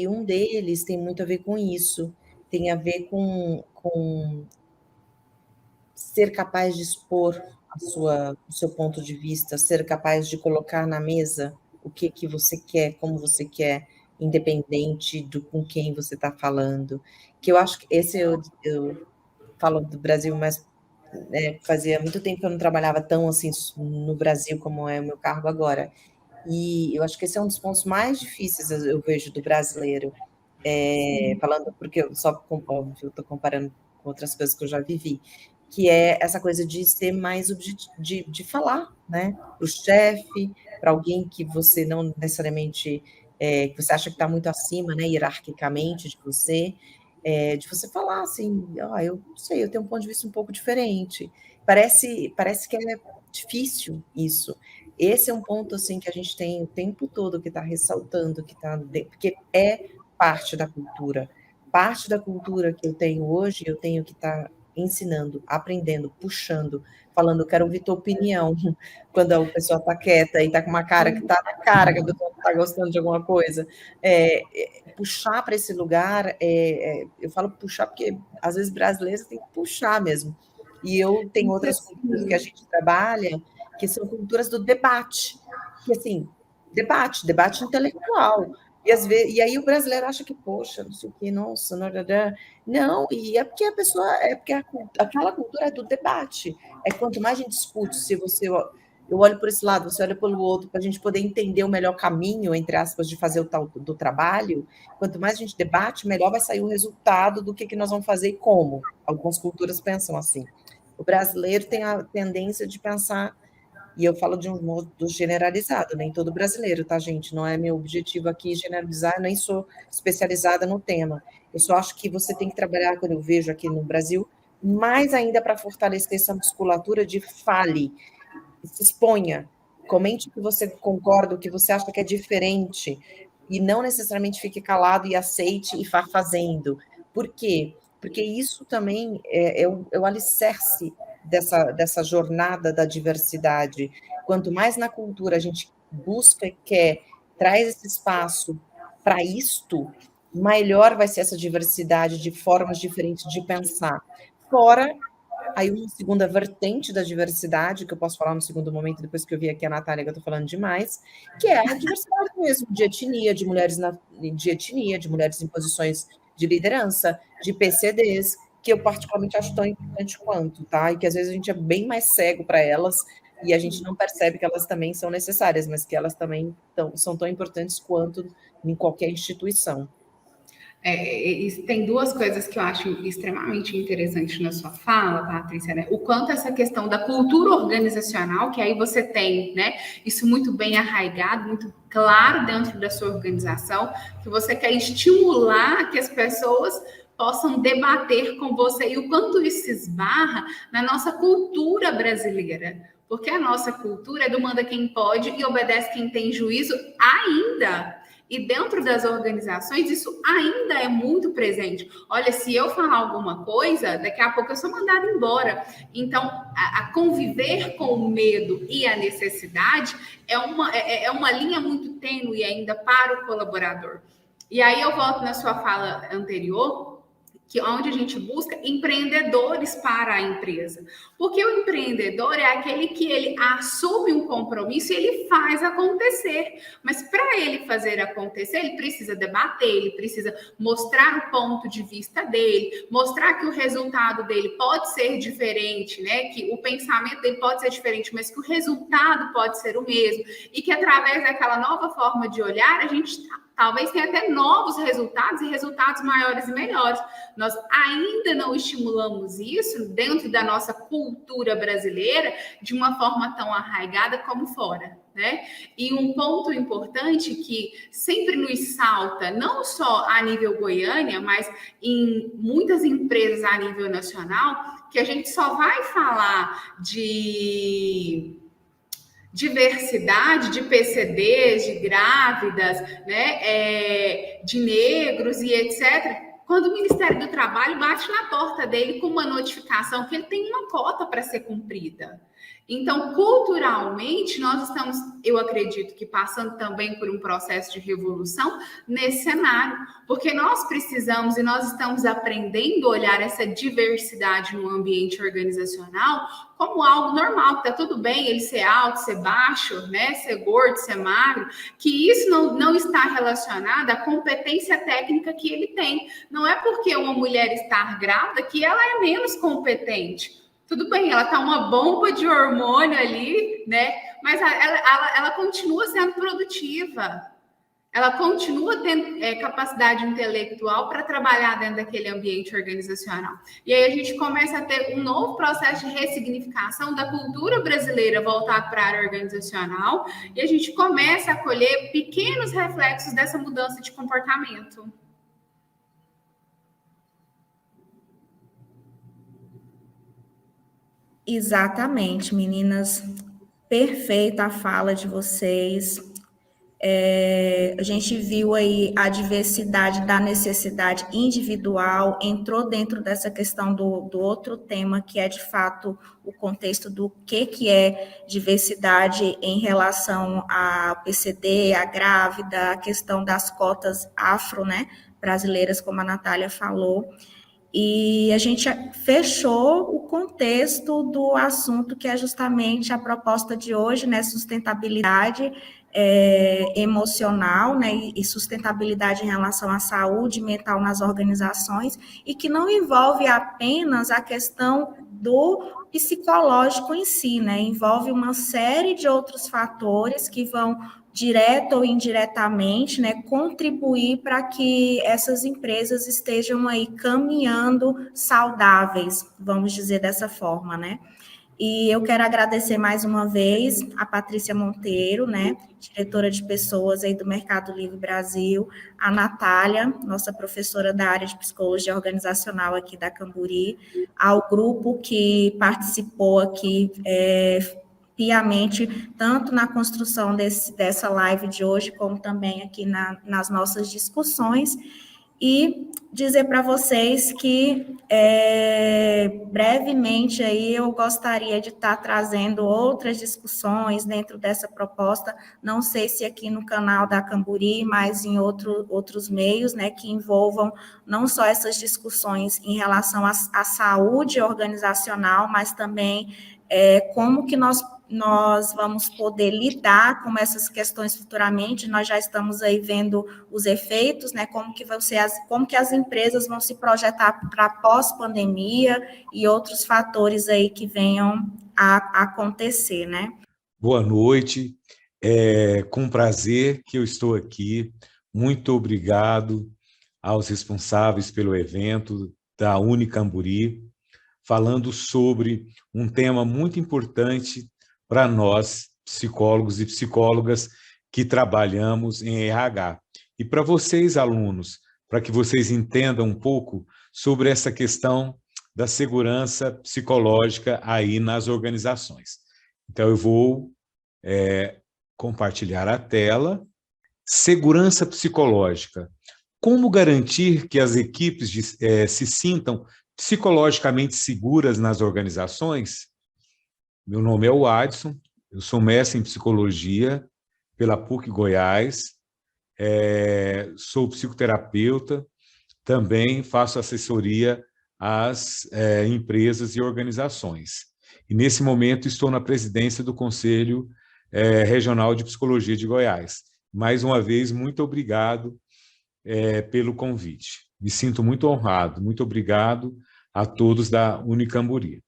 um deles tem muito a ver com isso. Tem a ver com ser capaz de expor o seu ponto de vista, ser capaz de colocar na mesa o que você quer, como você quer, independente com quem você está falando. Que eu acho que esse eu falo do Brasil, mas fazia muito tempo que eu não trabalhava tão assim no Brasil como é o meu cargo agora. E eu acho que esse é um dos pontos mais difíceis, eu vejo, do brasileiro. Falando, porque eu estou comparando com outras coisas que eu já vivi, que é essa coisa de ser mais de falar, né? Para o chefe, para alguém que você não necessariamente, que você acha que está muito acima, né, hierarquicamente de você, de você falar assim, eu não sei, eu tenho um ponto de vista um pouco diferente. Parece que é difícil isso. Esse é um ponto assim que a gente tem o tempo todo que está ressaltando, porque é parte da cultura. Parte da cultura que eu tenho hoje, eu tenho que estar ensinando, aprendendo, puxando, falando, quero ouvir tua opinião. Quando a pessoa está quieta e está com uma cara que está na cara que a pessoa está gostando de alguma coisa. Puxar para esse lugar, eu falo puxar porque às vezes brasileiros tem que puxar mesmo. E eu tenho outras culturas que a gente trabalha, que são culturas do debate, que assim, debate intelectual. E aí o brasileiro acha que, poxa, não sei o que, nossa, não, e é porque aquela cultura é do debate. É quanto mais a gente discute, eu olho por esse lado, você olha pelo outro, para a gente poder entender o melhor caminho, entre aspas, de fazer o tal do trabalho, quanto mais a gente debate, melhor vai sair o resultado do que nós vamos fazer e como. Algumas culturas pensam assim. O brasileiro tem a tendência de pensar, e eu falo de um modo generalizado, nem todo brasileiro, tá, gente? Não é meu objetivo aqui generalizar, nem sou especializada no tema. Eu só acho que você tem que trabalhar, quando eu vejo aqui no Brasil, mais ainda para fortalecer essa musculatura de fale, se exponha, comente o que você concorda, o que você acha que é diferente, e não necessariamente fique calado e aceite e vá fazendo. Por quê? Porque isso também é o alicerce dessa jornada da diversidade. Quanto mais na cultura a gente busca e quer, traz esse espaço para isto, melhor vai ser essa diversidade de formas diferentes de pensar. Fora aí uma segunda vertente da diversidade, que eu posso falar no segundo momento, depois que eu vi aqui a Natália, que eu estou falando demais, que é a diversidade mesmo, de etnia, de mulheres em posições de liderança, de PCDs, que eu particularmente acho tão importante quanto, tá? E que às vezes a gente é bem mais cego para elas e a gente não percebe que elas também são necessárias, mas que elas também são tão importantes quanto em qualquer instituição. Tem duas coisas que eu acho extremamente interessantes na sua fala, Patrícia, né? O quanto essa questão da cultura organizacional, que aí você tem, né, isso muito bem arraigado, muito claro dentro da sua organização, que você quer estimular que as pessoas possam debater com você, e o quanto isso se esbarra na nossa cultura brasileira. Porque a nossa cultura é do manda quem pode e obedece quem tem juízo ainda. E dentro das organizações, isso ainda é muito presente. Olha, se eu falar alguma coisa, daqui a pouco eu sou mandada embora. Então, a conviver com o medo e a necessidade é uma linha muito tênue ainda para o colaborador. E aí eu volto na sua fala anterior, que onde a gente busca empreendedores para a empresa. Porque o empreendedor é aquele que ele assume um compromisso e ele faz acontecer. Mas para ele fazer acontecer, ele precisa debater, ele precisa mostrar o ponto de vista dele, mostrar que o resultado dele pode ser diferente, né? Que o pensamento dele pode ser diferente, mas que o resultado pode ser o mesmo. E que através daquela nova forma de olhar, a gente talvez tenha até novos resultados e resultados maiores e melhores. Nós ainda não estimulamos isso dentro da nossa cultura brasileira de uma forma tão arraigada como fora, né? E um ponto importante que sempre nos salta, não só a nível Goiânia, mas em muitas empresas a nível nacional, que a gente só vai falar de diversidade de PCDs, de grávidas, né, de negros e etc., quando o Ministério do Trabalho bate na porta dele com uma notificação que ele tem uma cota para ser cumprida. Então, culturalmente, nós estamos, eu acredito que passando também por um processo de revolução nesse cenário, porque nós precisamos e nós estamos aprendendo a olhar essa diversidade no ambiente organizacional como algo normal, que tá tudo bem ele ser alto, ser baixo, né, ser gordo, ser magro, que isso não está relacionado à competência técnica que ele tem. Não é porque uma mulher está grávida que ela é menos competente. Tudo bem, ela tá uma bomba de hormônio ali, né? Mas ela continua sendo produtiva. Ela continua tendo capacidade intelectual para trabalhar dentro daquele ambiente organizacional. E aí a gente começa a ter um novo processo de ressignificação da cultura brasileira voltada para a área organizacional e a gente começa a colher pequenos reflexos dessa mudança de comportamento. Exatamente, meninas. Perfeita a fala de vocês. A gente viu aí a diversidade da necessidade individual, entrou dentro dessa questão do outro tema, que é, de fato, o contexto do que é diversidade em relação ao PCD, à grávida, a questão das cotas afro, né, brasileiras, como a Natália falou. E a gente fechou o contexto do assunto, que é justamente a proposta de hoje, né, sustentabilidade emocional, né, e sustentabilidade em relação à saúde mental nas organizações, e que não envolve apenas a questão do psicológico em si, né, envolve uma série de outros fatores que vão direto ou indiretamente, né, contribuir para que essas empresas estejam aí caminhando saudáveis, vamos dizer dessa forma, né? E eu quero agradecer mais uma vez a Patrícia Monteiro, né, diretora de pessoas aí do Mercado Livre Brasil, a Natália, nossa professora da área de psicologia organizacional aqui da Camburi, ao grupo que participou aqui piamente, tanto na construção dessa live de hoje, como também aqui nas nossas discussões, e dizer para vocês que brevemente aí eu gostaria de estar trazendo outras discussões dentro dessa proposta, não sei se aqui no canal da Camburi, mas em outros meios, né, que envolvam não só essas discussões em relação à saúde organizacional, mas também como que nós vamos poder lidar com essas questões futuramente. Nós já estamos aí vendo os efeitos, né, como que as empresas vão se projetar para pós-pandemia e outros fatores aí que venham a acontecer, né? Boa noite, com prazer que eu estou aqui. Muito obrigado aos responsáveis pelo evento da Unicamburi, falando sobre um tema muito importante para nós, psicólogos e psicólogas que trabalhamos em RH. E para vocês, alunos, para que vocês entendam um pouco sobre essa questão da segurança psicológica aí nas organizações. Então, eu vou compartilhar a tela. Segurança psicológica. Como garantir que as equipes se sintam psicologicamente seguras nas organizações? Meu nome é Adson, eu sou mestre em psicologia pela PUC Goiás, sou psicoterapeuta, também faço assessoria às empresas e organizações. E, nesse momento, estou na presidência do Conselho Regional de Psicologia de Goiás. Mais uma vez, muito obrigado pelo convite. Me sinto muito honrado. Muito obrigado a todos da Unicamburi.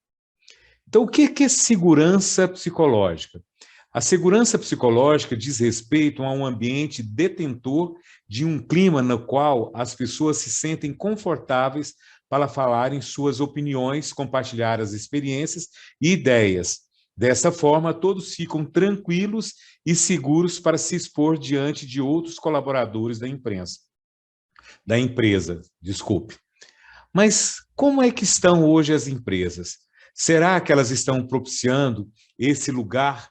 Então, o que é segurança psicológica? A segurança psicológica diz respeito a um ambiente detentor de um clima no qual as pessoas se sentem confortáveis para falarem suas opiniões, compartilhar as experiências e ideias. Dessa forma, todos ficam tranquilos e seguros para se expor diante de outros colaboradores da empresa. Mas como é que estão hoje as empresas? Será que elas estão propiciando esse lugar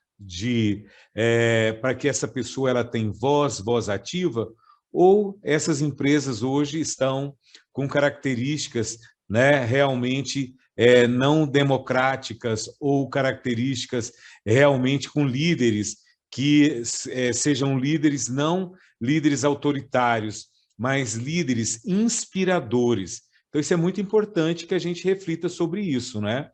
para que essa pessoa ela tenha voz ativa? Ou essas empresas hoje estão com características, né, realmente não democráticas, ou características realmente com líderes que sejam líderes, não líderes autoritários, mas líderes inspiradores? Então, isso é muito importante que a gente reflita sobre isso, né?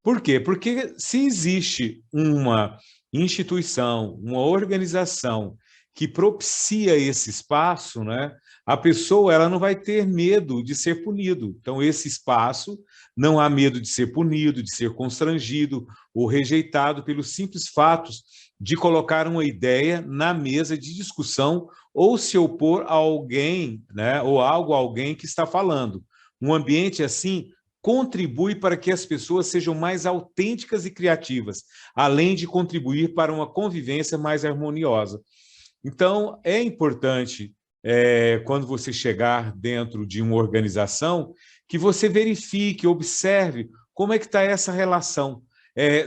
Por quê? Porque se existe uma instituição, uma organização que propicia esse espaço, né, a pessoa ela não vai ter medo de ser punido. Então, esse espaço não há medo de ser punido, de ser constrangido ou rejeitado pelos simples fatos de colocar uma ideia na mesa de discussão ou se opor a alguém, né, ou a alguém que está falando. Um ambiente assim contribui para que as pessoas sejam mais autênticas e criativas, além de contribuir para uma convivência mais harmoniosa. Então, é importante, quando você chegar dentro de uma organização, que você verifique, observe como é que está essa relação.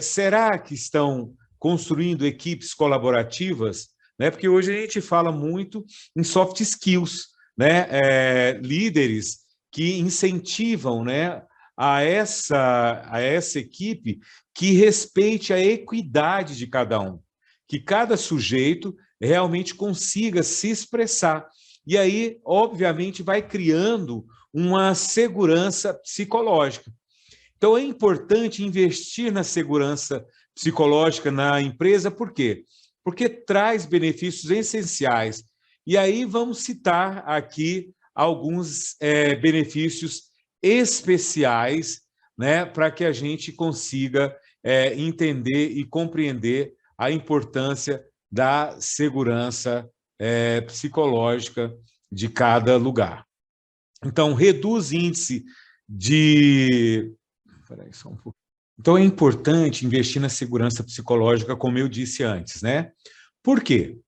Será que estão construindo equipes colaborativas? Né? Porque hoje a gente fala muito em soft skills, né? Líderes que incentivam, né, a essa equipe que respeite a equidade de cada um, que cada sujeito realmente consiga se expressar. E aí, obviamente, vai criando uma segurança psicológica. Então, é importante investir na segurança psicológica na empresa, por quê? Porque traz benefícios essenciais. E aí vamos citar aqui alguns benefícios especiais, né, para que a gente consiga entender e compreender a importância da segurança psicológica de cada lugar. Então, reduz índice de... Peraí, só um pouco. Então, é importante investir na segurança psicológica, como eu disse antes, né? Por quê?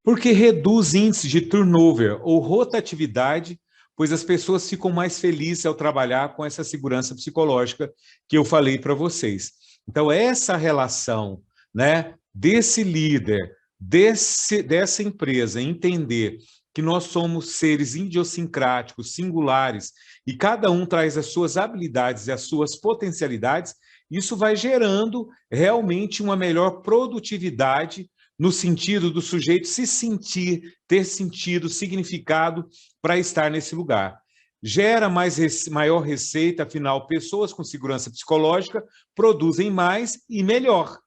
Porque reduz índice de turnover ou rotatividade, pois as pessoas ficam mais felizes ao trabalhar com essa segurança psicológica que eu falei para vocês. Então, essa relação, né, desse líder, dessa empresa, entender que nós somos seres idiosincráticos, singulares, e cada um traz as suas habilidades e as suas potencialidades, isso vai gerando realmente uma melhor produtividade no sentido do sujeito se sentir, ter sentido, significado para estar nesse lugar. Gera maior receita, afinal, pessoas com segurança psicológica produzem mais e melhor.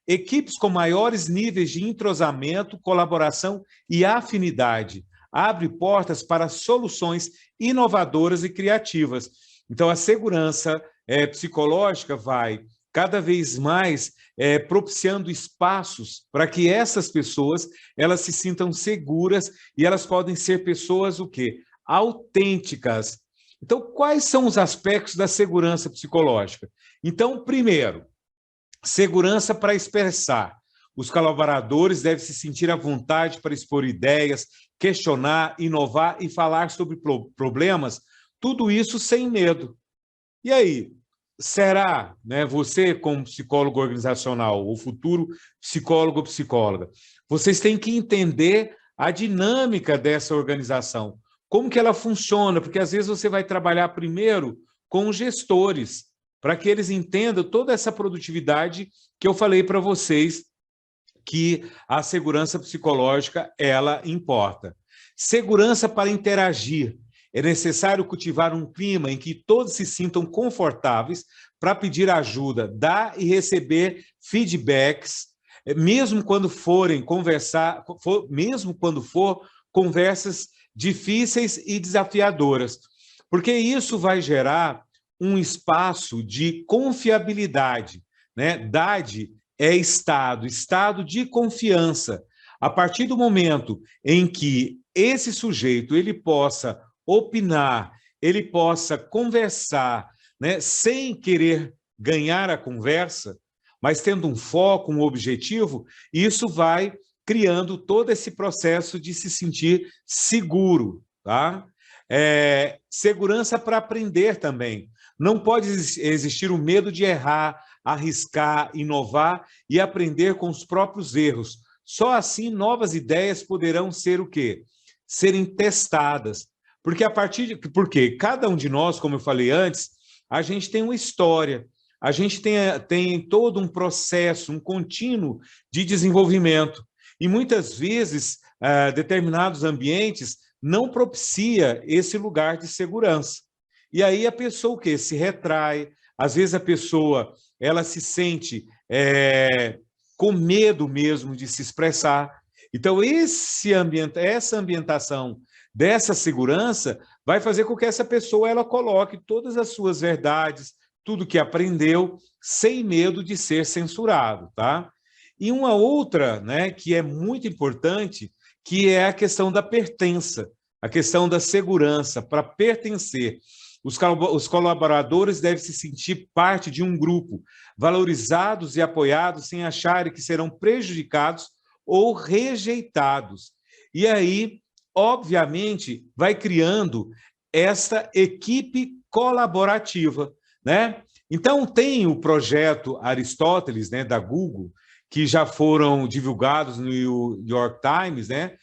Equipes com maiores níveis de entrosamento, colaboração e afinidade abre portas para soluções inovadoras e criativas. Então, a segurança psicológica vai cada vez mais propiciando espaços para que essas pessoas elas se sintam seguras e elas podem ser pessoas o quê? Autênticas. Então, quais são os aspectos da segurança psicológica? Então, primeiro, segurança para expressar. Os colaboradores devem se sentir à vontade para expor ideias, questionar, inovar e falar sobre problemas, tudo isso sem medo. E aí, será, né, você como psicólogo organizacional, ou futuro psicólogo ou psicóloga, vocês têm que entender a dinâmica dessa organização, como que ela funciona, porque às vezes você vai trabalhar primeiro com os gestores, para que eles entendam toda essa produtividade que eu falei para vocês, que a segurança psicológica, ela importa. Segurança para interagir. É necessário cultivar um clima em que todos se sintam confortáveis para pedir ajuda, dar e receber feedbacks, mesmo quando forem conversar, mesmo quando for conversas difíceis e desafiadoras, porque isso vai gerar um espaço de confiabilidade, né? Dade é estado de confiança. A partir do momento em que esse sujeito ele possa opinar, ele possa conversar, né, sem querer ganhar a conversa, mas tendo um foco, um objetivo, isso vai criando todo esse processo de se sentir seguro, tá? Segurança para aprender também. Não pode existir o medo de errar, arriscar, inovar e aprender com os próprios erros. Só assim novas ideias poderão ser o quê? Serem testadas. Porque cada um de nós, como eu falei antes, a gente tem uma história, a gente tem todo um processo, um contínuo de desenvolvimento. E muitas vezes, determinados ambientes não propicia esse lugar de segurança. E aí a pessoa o quê? Se retrai, às vezes a pessoa ela se sente com medo mesmo de se expressar. Então, essa ambientação dessa segurança vai fazer com que essa pessoa ela coloque todas as suas verdades, tudo que aprendeu, sem medo de ser censurado, tá? E uma outra, né, que é muito importante, que é a questão da pertença, a questão da segurança. Para pertencer, os colaboradores devem se sentir parte de um grupo, valorizados e apoiados sem acharem que serão prejudicados ou rejeitados. E aí, obviamente, vai criando essa equipe colaborativa, né? Então, tem o projeto Aristóteles, né, da Google, que já foram divulgados no New York Times, né,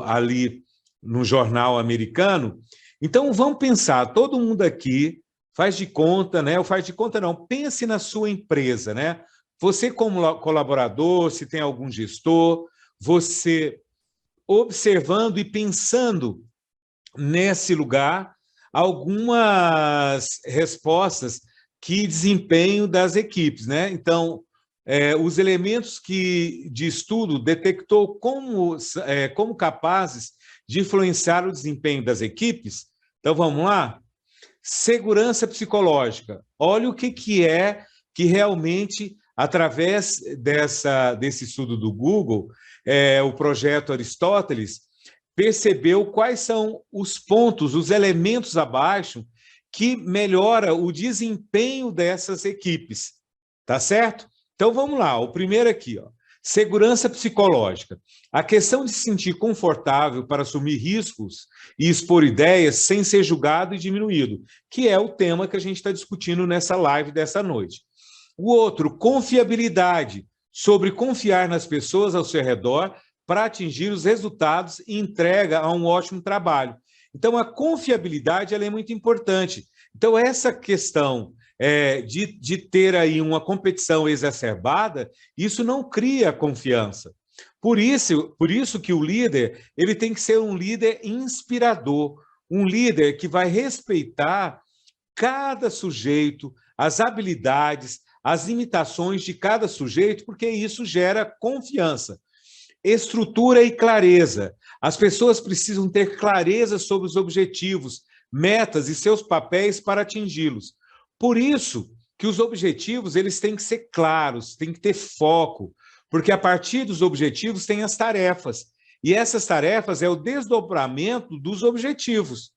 ali no jornal americano. Então, vamos pensar, todo mundo aqui faz de conta, né, ou faz de conta não, pense na sua empresa, né? Você como colaborador, se tem algum gestor, você observando e pensando nesse lugar algumas respostas que desempenho das equipes, né? Então, os elementos de estudo detectou como capazes de influenciar o desempenho das equipes. Então, vamos lá? Segurança psicológica. Olha o que é que realmente, através desse estudo do Google, o projeto Aristóteles, percebeu quais são os pontos, os elementos abaixo que melhora o desempenho dessas equipes, tá certo? Então, vamos lá, o primeiro aqui, ó, segurança psicológica. A questão de se sentir confortável para assumir riscos e expor ideias sem ser julgado e diminuído, que é o tema que a gente está discutindo nessa live dessa noite. O outro, confiabilidade, sobre confiar nas pessoas ao seu redor para atingir os resultados e entrega a um ótimo trabalho. Então, a confiabilidade ela é muito importante. Então, essa questão de ter aí uma competição exacerbada, isso não cria confiança. Por isso que o líder ele tem que ser um líder inspirador, um líder que vai respeitar cada sujeito, as habilidades, as limitações de cada sujeito, porque isso gera confiança. Estrutura e clareza. As pessoas precisam ter clareza sobre os objetivos, metas e seus papéis para atingi-los. Por isso que os objetivos eles têm que ser claros, têm que ter foco, porque a partir dos objetivos tem as tarefas. E essas tarefas é o desdobramento dos objetivos.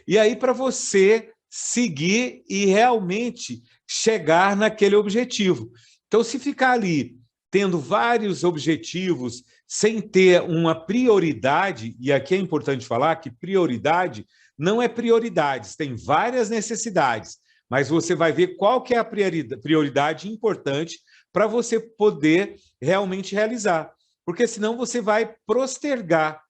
E aí, para você seguir e realmente chegar naquele objetivo. Então, se ficar ali tendo vários objetivos, sem ter uma prioridade, e aqui é importante falar que prioridade não é prioridades, tem várias necessidades, mas você vai ver qual que é a prioridade importante para você poder realmente realizar, porque senão você vai postergar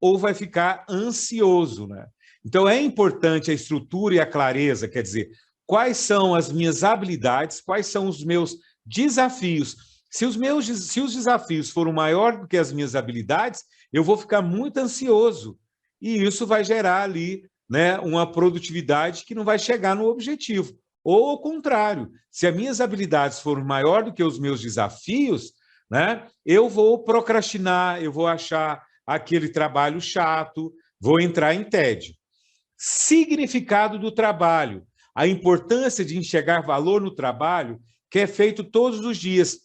ou vai ficar ansioso, né? Então, é importante a estrutura e a clareza, quer dizer, quais são as minhas habilidades, quais são os meus desafios. Se os desafios foram maiores do que as minhas habilidades, eu vou ficar muito ansioso. E isso vai gerar ali, né, uma produtividade que não vai chegar no objetivo. Ou ao contrário, se as minhas habilidades forem maiores do que os meus desafios, né, eu vou procrastinar, eu vou achar aquele trabalho chato, vou entrar em tédio. Significado do trabalho. A importância de enxergar valor no trabalho que é feito todos os dias.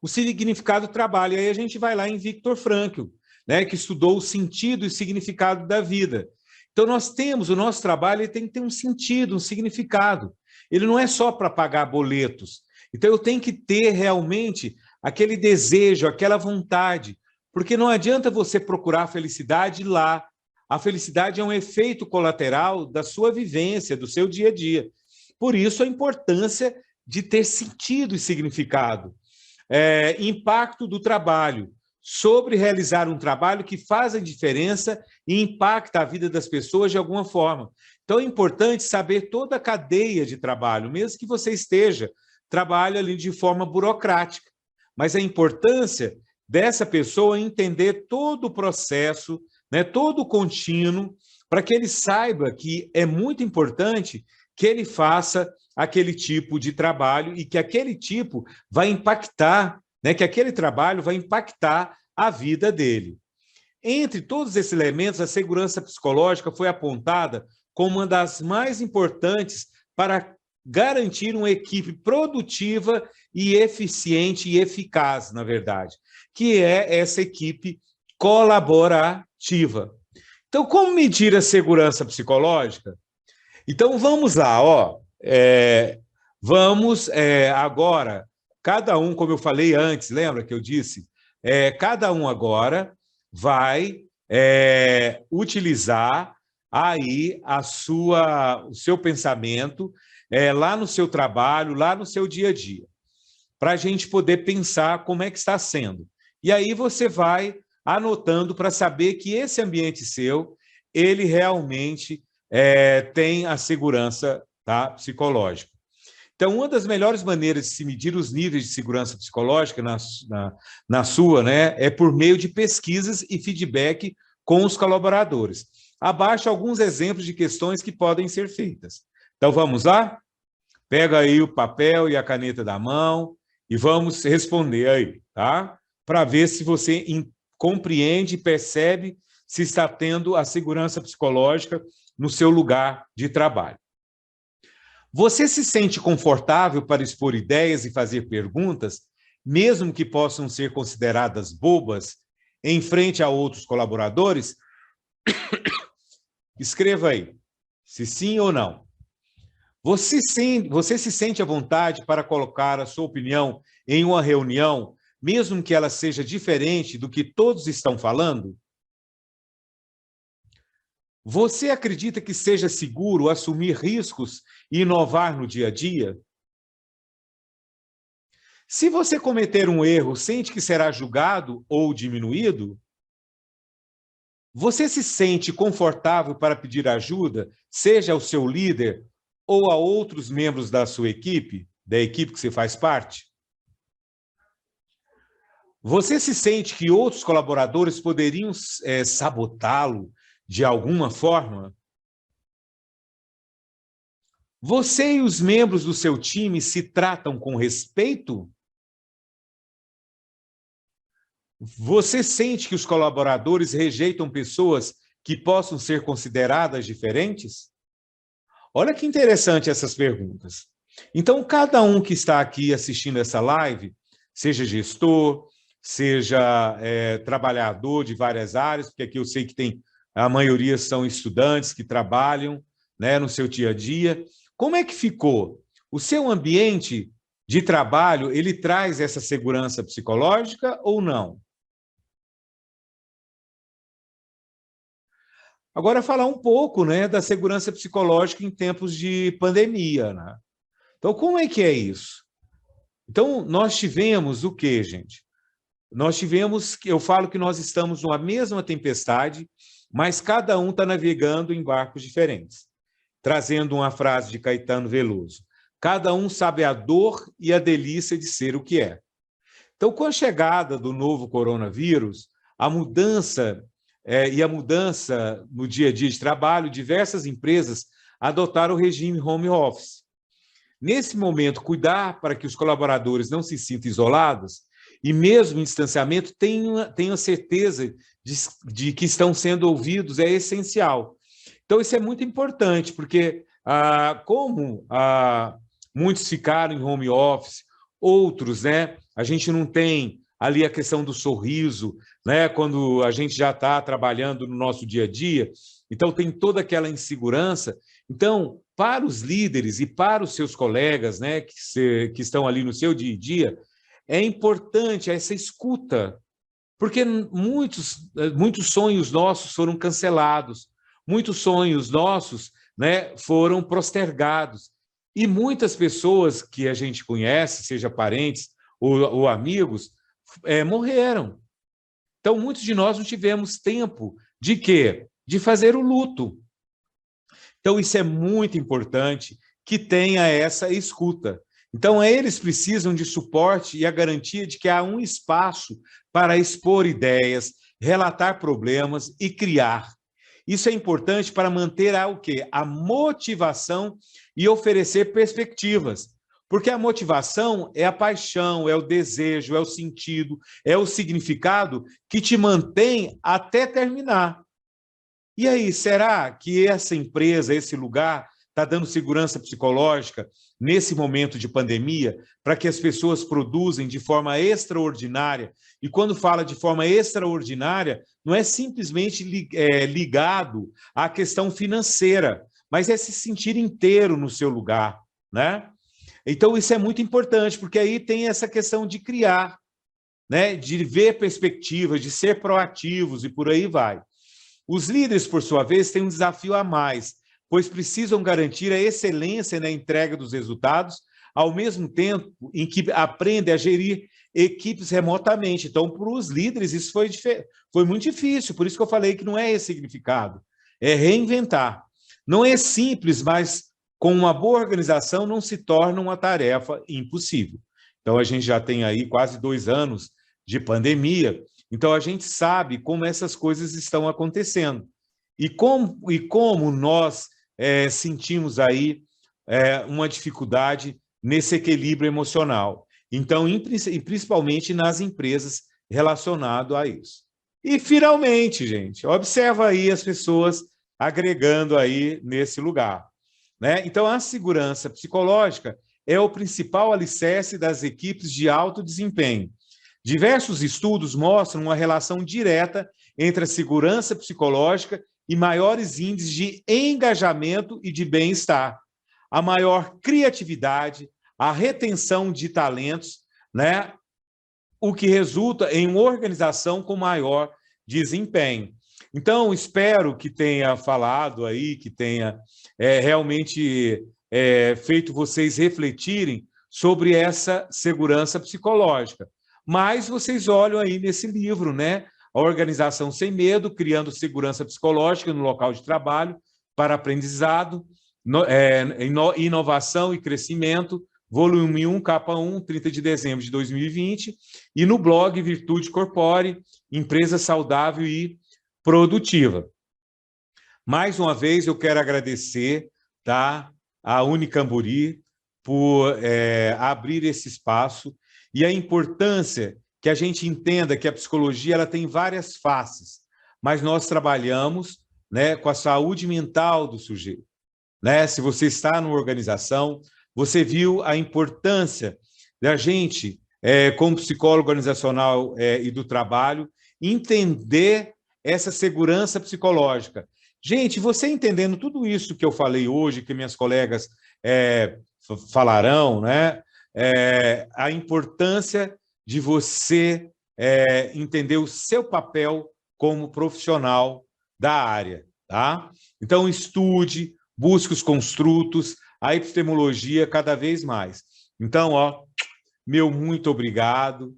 O significado do trabalho. Aí a gente vai lá em Viktor Frankl, né, que estudou o sentido e significado da vida. Então, o nosso trabalho ele tem que ter um sentido, um significado. Ele não é só para pagar boletos. Então, eu tenho que ter realmente aquele desejo, aquela vontade, porque não adianta você procurar a felicidade lá. A felicidade é um efeito colateral da sua vivência, do seu dia a dia. Por isso, a importância de ter sentido e significado. Impacto do trabalho. Sobre realizar um trabalho que faz a diferença e impacta a vida das pessoas de alguma forma. Então, é importante saber toda a cadeia de trabalho, mesmo que você trabalhe ali de forma burocrática. Mas a importância dessa pessoa entender todo o processo, né, todo o contínuo, para que ele saiba que é muito importante que ele faça aquele tipo de trabalho e que aquele tipo vai impactar, né, que aquele trabalho vai impactar a vida dele. Entre todos esses elementos, a segurança psicológica foi apontada como uma das mais importantes para garantir uma equipe produtiva e eficiente e eficaz, na verdade, que é essa equipe colaborativa. Então, como medir a segurança psicológica? Então, vamos lá, ó. Vamos agora, cada um, como eu falei antes, lembra que eu disse? Cada um agora vai utilizar aí o seu pensamento lá no seu trabalho, lá no seu dia a dia, para a gente poder pensar como é que está sendo. E aí você vai anotando para saber que esse ambiente seu, ele realmente tem a segurança, tá, psicológica. Então, uma das melhores maneiras de se medir os níveis de segurança psicológica na sua, né, é por meio de pesquisas e feedback com os colaboradores. Abaixo alguns exemplos de questões que podem ser feitas. Então, vamos lá? Pega aí o papel e a caneta da mão e vamos responder aí, tá? Para ver se você compreende e percebe se está tendo a segurança psicológica no seu lugar de trabalho. Você se sente confortável para expor ideias e fazer perguntas, mesmo que possam ser consideradas bobas, em frente a outros colaboradores? Escreva aí, se sim ou não. Você se sente à vontade para colocar a sua opinião em uma reunião, mesmo que ela seja diferente do que todos estão falando? Você acredita que seja seguro assumir riscos e inovar no dia a dia? Se você cometer um erro, sente que será julgado ou diminuído? Você se sente confortável para pedir ajuda, seja ao seu líder ou a outros membros da sua equipe, da equipe que você faz parte? Você se sente que outros colaboradores poderiam sabotá-lo de alguma forma? Você e os membros do seu time se tratam com respeito? Você sente que os colaboradores rejeitam pessoas que possam ser consideradas diferentes? Olha que interessante essas perguntas. Então, cada um que está aqui assistindo essa live, seja gestor, seja trabalhador de várias áreas, porque aqui eu sei que a maioria são estudantes que trabalham, né, no seu dia a dia. Como é que ficou? O seu ambiente de trabalho, ele traz essa segurança psicológica ou não? Agora, falar um pouco, né, da segurança psicológica em tempos de pandemia, né? Então, como é que é isso? Então, nós tivemos o quê, gente? Nós tivemos, eu falo que nós estamos numa mesma tempestade, mas cada um está navegando em barcos diferentes. Trazendo uma frase de Caetano Veloso: cada um sabe a dor e a delícia de ser o que é. Então, com a chegada do novo coronavírus, a mudança no dia a dia de trabalho, diversas empresas adotaram o regime home office. Nesse momento, cuidar para que os colaboradores não se sintam isolados e, mesmo em distanciamento, tenham certeza de que estão sendo ouvidos é essencial. Então, isso é muito importante, porque como muitos ficaram em home office, outros, né, a gente não tem ali a questão do sorriso, né, quando a gente já está trabalhando no nosso dia a dia, então tem toda aquela insegurança. Então, para os líderes e para os seus colegas, né, que estão ali no seu dia a dia, é importante essa escuta, porque muitos sonhos nossos foram cancelados, muitos sonhos nossos, né, foram postergados, e muitas pessoas que a gente conhece, seja parentes ou amigos, morreram. Então, muitos de nós não tivemos tempo de quê? De fazer o luto. Então, isso é muito importante que tenha essa escuta. Então, eles precisam de suporte e a garantia de que há um espaço para expor ideias, relatar problemas e criar. Isso é importante para manter o quê? A motivação e oferecer perspectivas. Porque a motivação é a paixão, é o desejo, é o sentido, é o significado que te mantém até terminar. E aí, será que essa empresa, esse lugar, está dando segurança psicológica nesse momento de pandemia para que as pessoas produzem de forma extraordinária? E quando fala de forma extraordinária, não é simplesmente ligado à questão financeira, mas é se sentir inteiro no seu lugar, né? Então, isso é muito importante, porque aí tem essa questão de criar, né, de ver perspectivas, de ser proativos e por aí vai. Os líderes, por sua vez, têm um desafio a mais, pois precisam garantir a excelência na entrega dos resultados, ao mesmo tempo em que aprendem a gerir equipes remotamente. Então, para os líderes, isso foi muito difícil, por isso que eu falei que não é ressignificado, é reinventar. Não é simples, mas com uma boa organização não se torna uma tarefa impossível. Então, a gente já tem aí quase 2 anos de pandemia, então a gente sabe como essas coisas estão acontecendo. E como nós sentimos aí uma dificuldade nesse equilíbrio emocional. Então, principalmente nas empresas relacionado a isso. E, finalmente, gente, observa aí as pessoas agregando aí nesse lugar, né? Então, a segurança psicológica é o principal alicerce das equipes de alto desempenho. Diversos estudos mostram uma relação direta entre a segurança psicológica e maiores índices de engajamento e de bem-estar, a maior criatividade, a retenção de talentos, né? O que resulta em uma organização com maior desempenho. Então, espero que tenha falado aí, que tenha realmente feito vocês refletirem sobre essa segurança psicológica. Mas vocês olham aí nesse livro, né? A Organização Sem Medo, criando segurança psicológica no local de trabalho para aprendizado, inovação e crescimento, volume 1, capa 1, 30 de dezembro de 2020, e no blog Virtude Corpore, Empresa Saudável e Produtiva. Mais uma vez, eu quero agradecer, tá, a Unicamburi por abrir esse espaço e a importância que a gente entenda que a psicologia ela tem várias faces, mas nós trabalhamos, né, com a saúde mental do sujeito, né? Se você está numa organização, você viu a importância da gente, como psicólogo organizacional e do trabalho, entender essa segurança psicológica. Gente, você entendendo tudo isso que eu falei hoje, que minhas colegas falarão, né? A importância de você entender o seu papel como profissional da área, tá? Então, estude, busque os construtos, a epistemologia cada vez mais. Então, meu muito obrigado.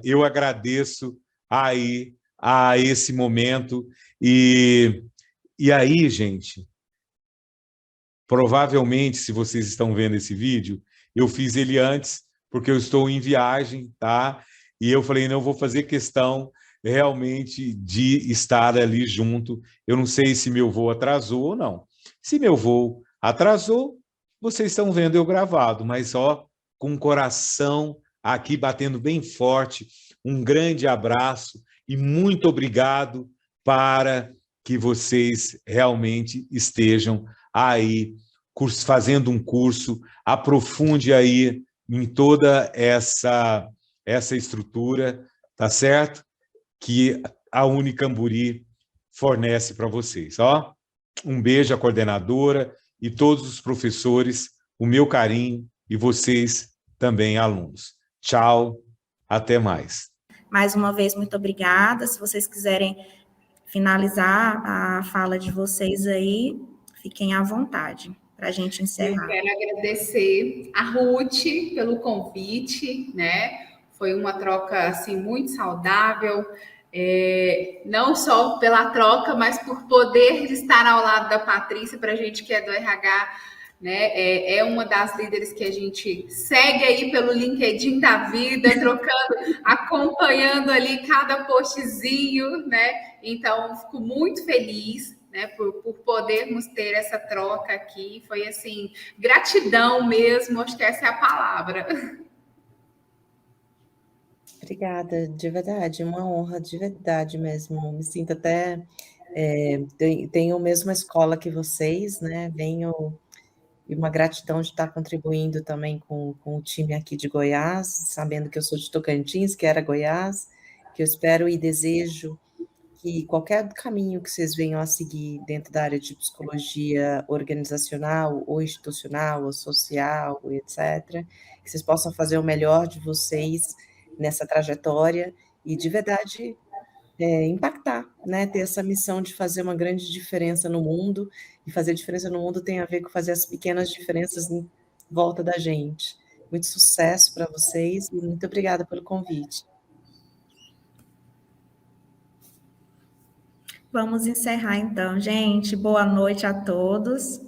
Eu agradeço aí a esse momento. E aí, gente, provavelmente, se vocês estão vendo esse vídeo, eu fiz ele antes, porque eu estou em viagem, tá? E eu falei, não, eu vou fazer questão realmente de estar ali junto. Eu não sei se meu voo atrasou ou não. Se meu voo atrasou, vocês estão vendo eu gravado, mas com o coração aqui batendo bem forte, um grande abraço e muito obrigado para que vocês realmente estejam aí fazendo um curso, aprofunde aí em toda essa estrutura, tá certo? Que a Unicamburi fornece para vocês, Um beijo à coordenadora e todos os professores, o meu carinho e vocês também, alunos. Tchau, até mais. Mais uma vez, muito obrigada. Se vocês quiserem finalizar a fala de vocês aí, fiquem à vontade para a gente encerrar. Eu quero agradecer a Ruth pelo convite, né? Foi uma troca assim muito saudável. Não só pela troca, mas por poder estar ao lado da Patrícia, para a gente que é do RH, né? É uma das líderes que a gente segue aí pelo LinkedIn da vida, trocando, acompanhando ali cada postzinho, né? Então, fico muito feliz, né, por podermos ter essa troca aqui. Foi assim, gratidão mesmo, acho que essa é a palavra. Obrigada, de verdade, uma honra, de verdade mesmo. Me sinto até... tenho a mesma escola que vocês, né? Venho... E uma gratidão de estar contribuindo também com o time aqui de Goiás, sabendo que eu sou de Tocantins, que era Goiás, que eu espero e desejo que qualquer caminho que vocês venham a seguir dentro da área de psicologia organizacional, ou institucional, ou social, etc., que vocês possam fazer o melhor de vocês nessa trajetória e, de verdade, impactar né, ter essa missão de fazer uma grande diferença no mundo, e fazer diferença no mundo tem a ver com fazer as pequenas diferenças em volta da gente. Muito sucesso para vocês e muito obrigada pelo convite. Vamos encerrar então, gente. Boa noite a todos.